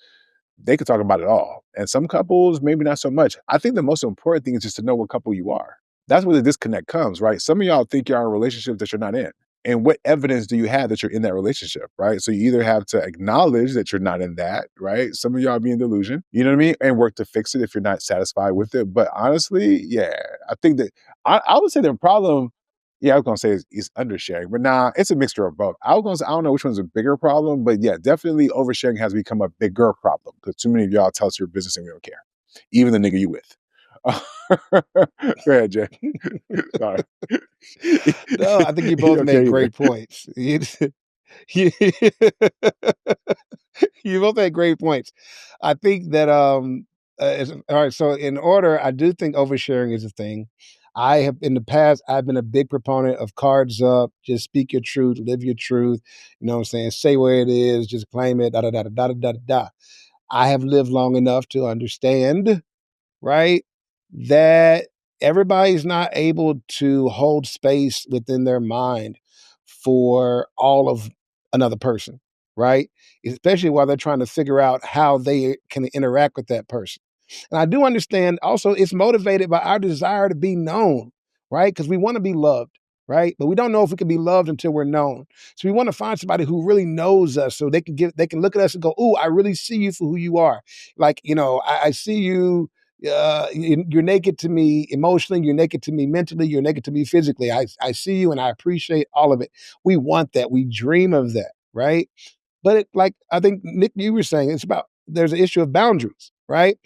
they could talk about it all, and some couples maybe not so much. I think the most important thing is just to know what couple you are. That's where the disconnect comes, right? Some of y'all think you're in a relationship that you're not in. And what evidence do you have that you're in that relationship, right? So you either have to acknowledge that you're not in that, right? Some of y'all be in delusion, you know what I mean? And work to fix it if you're not satisfied with it. But honestly, yeah, I think that I would say the problem, yeah, I was gonna say is undersharing, but nah, it's a mixture of both. I was gonna say, I don't know which one's a bigger problem, but yeah, definitely oversharing has become a bigger problem because too many of y'all tell us your business and we don't care. Even the nigga you with. Go ahead, Jay. Sorry. No, I think you You both don't care made either. great points. You you both made great points. I think that, all right, so in order, I do think oversharing is a thing. I have in the past, I've been a big proponent of cards up, just speak your truth, live your truth. You know what I'm saying? Say where it is, just claim it, da da da da da da da da. I have lived long enough to understand, right? That everybody's not able to hold space within their mind for all of another person, right? Especially while they're trying to figure out how they can interact with that person. And I do understand also it's motivated by our desire to be known, right? Because we want to be loved, right? But we don't know if we can be loved until we're known. So we want to find somebody who really knows us so they can look at us and go, "Ooh, I really see you for who you are." Like, I see you, you're naked to me emotionally, you're naked to me mentally, you're naked to me physically. I see you and I appreciate all of it. We want that. We dream of that, right? But like I think Nick, you were saying, it's about there's an issue of boundaries, right?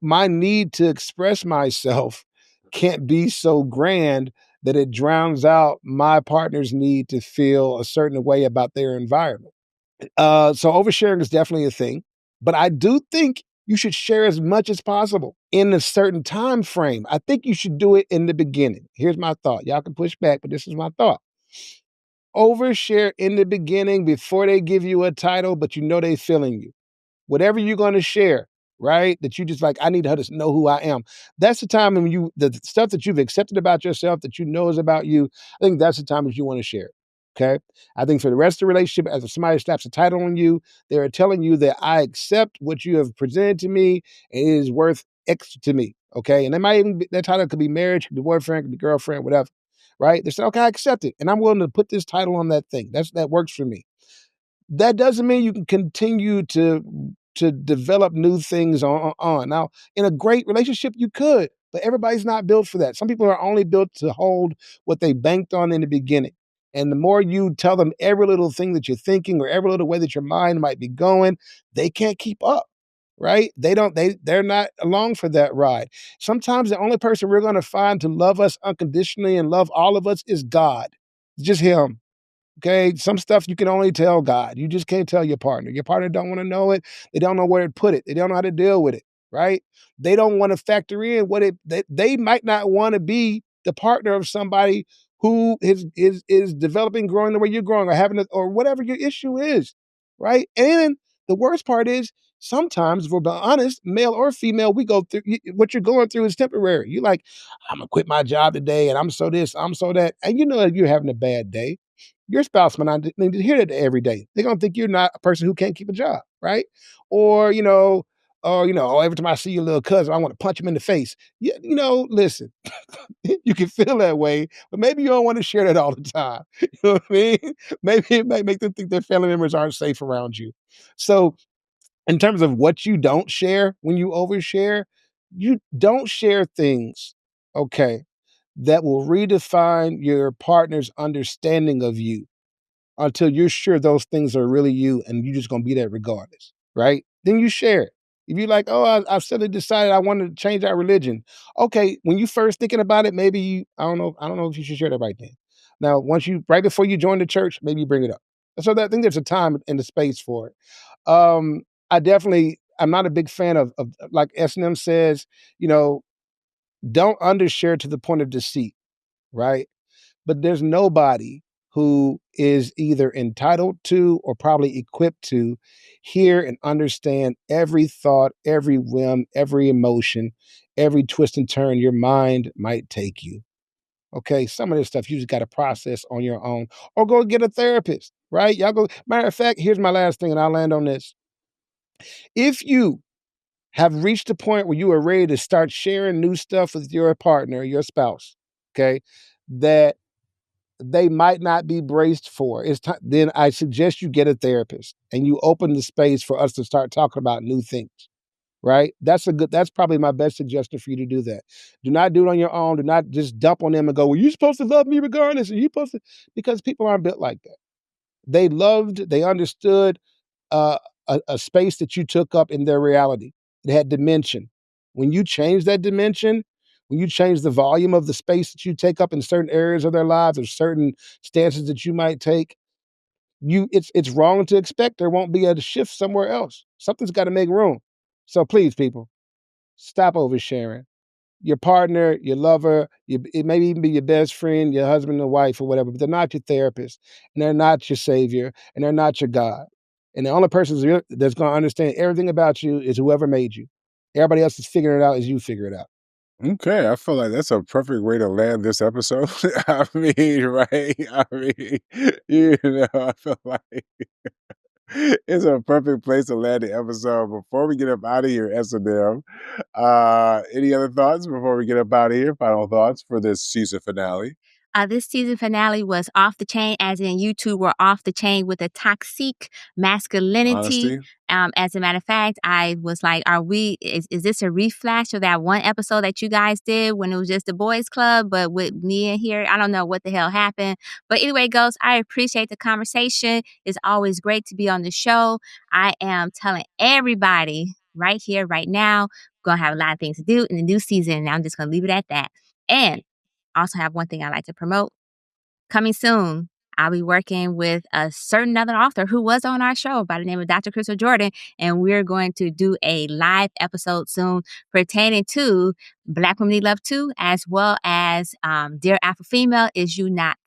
My need to express myself can't be so grand that it drowns out my partner's need to feel a certain way about their environment. So oversharing is definitely a thing, but I do think you should share as much as possible in a certain time frame. I think you should do it in the beginning. Here's my thought. Y'all can push back, but this is my thought. Overshare in the beginning before they give you a title, but you know they feeling you. Whatever you're going to share, right? That you just like, I need her to know who I am. That's the time when the stuff that you've accepted about yourself that you know is about you. I think that's the time that you want to share it. Okay. I think for the rest of the relationship, as if somebody slaps a title on you, they're telling you that I accept what you have presented to me and it is worth X to me. Okay. And that title could be marriage, could be boyfriend, could be girlfriend, whatever. Right. They say, okay, I accept it. And I'm willing to put this title on that thing. That works for me. That doesn't mean you can continue to develop new things on. Now, in a great relationship, you could, but everybody's not built for that. Some people are only built to hold what they banked on in the beginning. And the more you tell them every little thing that you're thinking or every little way that your mind might be going, they can't keep up. Right? They're not along for that ride. Sometimes the only person we're going to find to love us unconditionally and love all of us is God. It's just him. Okay, some stuff you can only tell God. You just can't tell your partner. Your partner don't want to know it. They don't know where to put it. They don't know how to deal with it, right? They don't want to factor in what they might not want to be the partner of somebody who is developing, growing the way you're growing, or having it, or whatever your issue is, right? And the worst part is sometimes, if we're being honest, male or female, we go through what you're going through is temporary. You're like, I'm gonna quit my job today, and I'm so this, I'm so that, and you know that you're having a bad day. Your spouse might not need to hear that every day. They're gonna think you're not a person who can't keep a job, right? Or oh, every time I see your little cousin, I want to punch him in the face. Listen, you can feel that way, but maybe you don't want to share that all the time. You know what I mean? Maybe it might make them think their family members aren't safe around you. So, in terms of what you don't share when you overshare, you don't share things, okay, that will redefine your partner's understanding of you until you're sure those things are really you and you're just gonna be there regardless, right? Then you share it. If you're like, oh, I've suddenly decided I want to change our religion. Okay, when you first thinking about it, maybe I don't know if you should share that right then. Now, right before you join the church, maybe you bring it up. So I think there's a time and the space for it. I'm not a big fan of like S&M says, don't undershare to the point of deceit, right? But there's nobody who is either entitled to or probably equipped to hear and understand every thought, every whim, every emotion, every twist and turn your mind might take you. Okay, some of this stuff you just got to process on your own or go get a therapist, right? Y'all go. Matter of fact, here's my last thing, and I'll land on this. If you have reached a point where you are ready to start sharing new stuff with your partner, your spouse, okay, that they might not be braced for. Then I suggest you get a therapist and you open the space for us to start talking about new things, right? That's probably my best suggestion for you to do that. Do not do it on your own. Do not just dump on them and go, well, you're supposed to love me regardless. Are you supposed to? Because people aren't built like that. They understood uh, a space that you took up in their reality. It had dimension. When you change that dimension, when you change the volume of the space that you take up in certain areas of their lives or certain stances that you might take, it's wrong to expect there won't be a shift somewhere else. Something's got to make room. So please, people, stop oversharing. Your partner, your lover, it may even be your best friend, your husband or wife or whatever, but they're not your therapist, and they're not your savior, and they're not your God. And the only person that's going to understand everything about you is whoever made you. Everybody else is figuring it out as you figure it out. Okay, I feel like that's a perfect way to land this episode. I mean, right? I mean, I feel like it's a perfect place to land the episode. Before we get up out of here, S&M, any other thoughts before we get up out of here? Final thoughts for this season finale? This season finale was off the chain, as in you two were off the chain with the toxic masculinity. Honesty? As a matter of fact, I was like, is this a reflash of that one episode that you guys did when it was just the boys club, but with me in here? I don't know what the hell happened. But anyway, goes, I appreciate the conversation. It's always great to be on the show. I am telling everybody right here, right now, we're going to have a lot of things to do in the new season. And I'm just going to leave it at that. And also have one thing I like to promote. Coming soon, I'll be working with a certain other author who was on our show by the name of Dr. Crystal Jordan, and we're going to do a live episode soon pertaining to Black Women Need Love Too, as well as Dear Alpha Female, Is You Not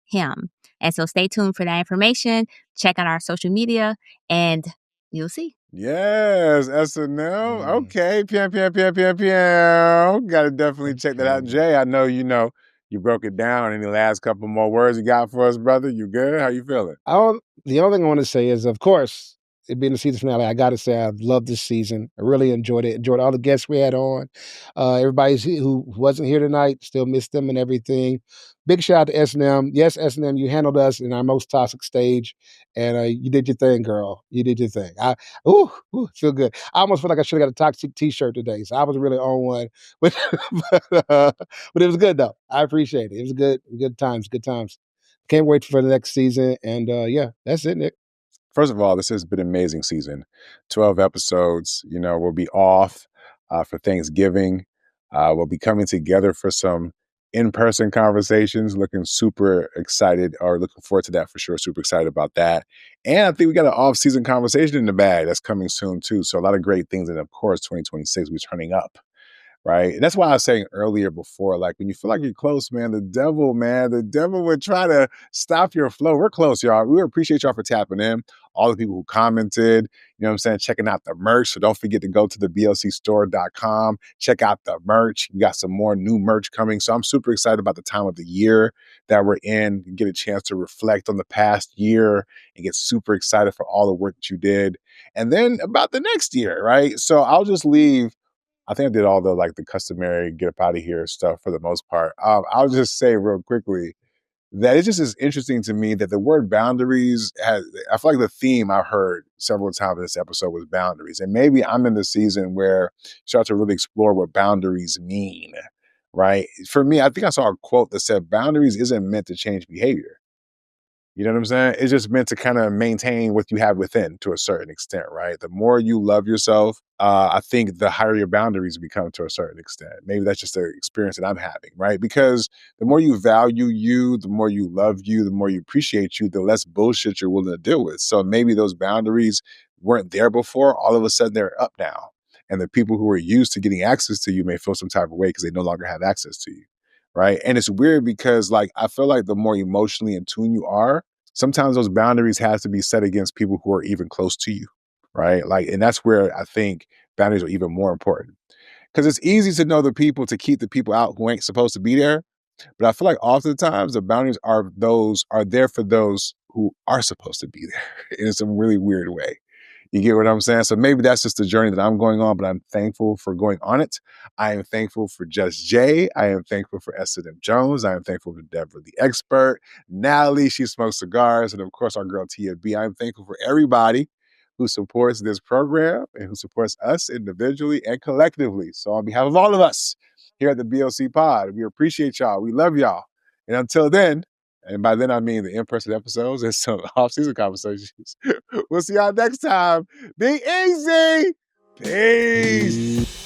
Him? And so stay tuned for that information. Check out our social media, and you'll see. Yes, S&M. Okay, piam, piam, piam, piam, piam. Got to definitely check that out. Jay, I know you broke it down. Any last couple more words you got for us, brother? You good? How you feeling? The only thing I want to say is, of course, it being the season finale, I got to say I've loved this season. I really enjoyed it. Enjoyed all the guests we had on. Everybody who wasn't here tonight, still missed them and everything. Big shout out to S&M. Yes, S&M, you handled us in our most toxic stage, and you did your thing, girl. You did your thing. Feel good. I almost feel like I should have got a toxic T-shirt today, so I was really on one. But it was good though. I appreciate it. It was good. Good times. Good times. Can't wait for the next season. And yeah, that's it, Nick. First of all, this has been an amazing season. 12 episodes. We'll be off for Thanksgiving. We'll be coming together for some in-person conversations. Looking super excited, or looking forward to that for sure. Super excited about that. And I think we got an off-season conversation in the bag that's coming soon too. So a lot of great things. And of course, 2026, we're turning up. right? And that's why I was saying earlier before, like when you feel like you're close, man, the devil would try to stop your flow. We're close, y'all. We appreciate y'all for tapping in. All the people who commented, you know what I'm saying, checking out the merch. So don't forget to go to the blcstore.com, check out the merch. You got some more new merch coming. So I'm super excited about the time of the year that we're in, and get a chance to reflect on the past year and get super excited for all the work that you did. And then about the next year, right? So I'll just leave. I think I did all the customary get up out of here stuff for the most part. I'll just say real quickly that it just is interesting to me that the word boundaries has, I feel like the theme I've heard several times in this episode was boundaries. And maybe I'm in the season where you start to really explore what boundaries mean, right? For me, I think I saw a quote that said boundaries isn't meant to change behavior. You know what I'm saying? It's just meant to kind of maintain what you have within to a certain extent, right? The more you love yourself, I think the higher your boundaries become to a certain extent. Maybe that's just the experience that I'm having, right? Because the more you value you, the more you love you, the more you appreciate you, the less bullshit you're willing to deal with. So maybe those boundaries weren't there before. All of a sudden, they're up now. And the people who are used to getting access to you may feel some type of way because they no longer have access to you. Right. And it's weird because I feel like the more emotionally in tune you are, sometimes those boundaries have to be set against people who are even close to you. Right. And that's where I think boundaries are even more important because it's easy to know the people to keep the people out who ain't supposed to be there. But I feel like oftentimes the boundaries are there for those who are supposed to be there in some really weird way. You get what I'm saying? So maybe that's just the journey that I'm going on, but I'm thankful for going on it. I am thankful for Just Jay. I am thankful for SNM Jones. I am thankful for Deborah, the expert. Natalie, she smokes cigars. And of course, our girl Tia B. I'm thankful for everybody who supports this program and who supports us individually and collectively. So on behalf of all of us here at the BLC Pod, we appreciate y'all. We love y'all. And until then, and by then I mean the in-person episodes and some off-season conversations. We'll see y'all next time. Be easy. Peace.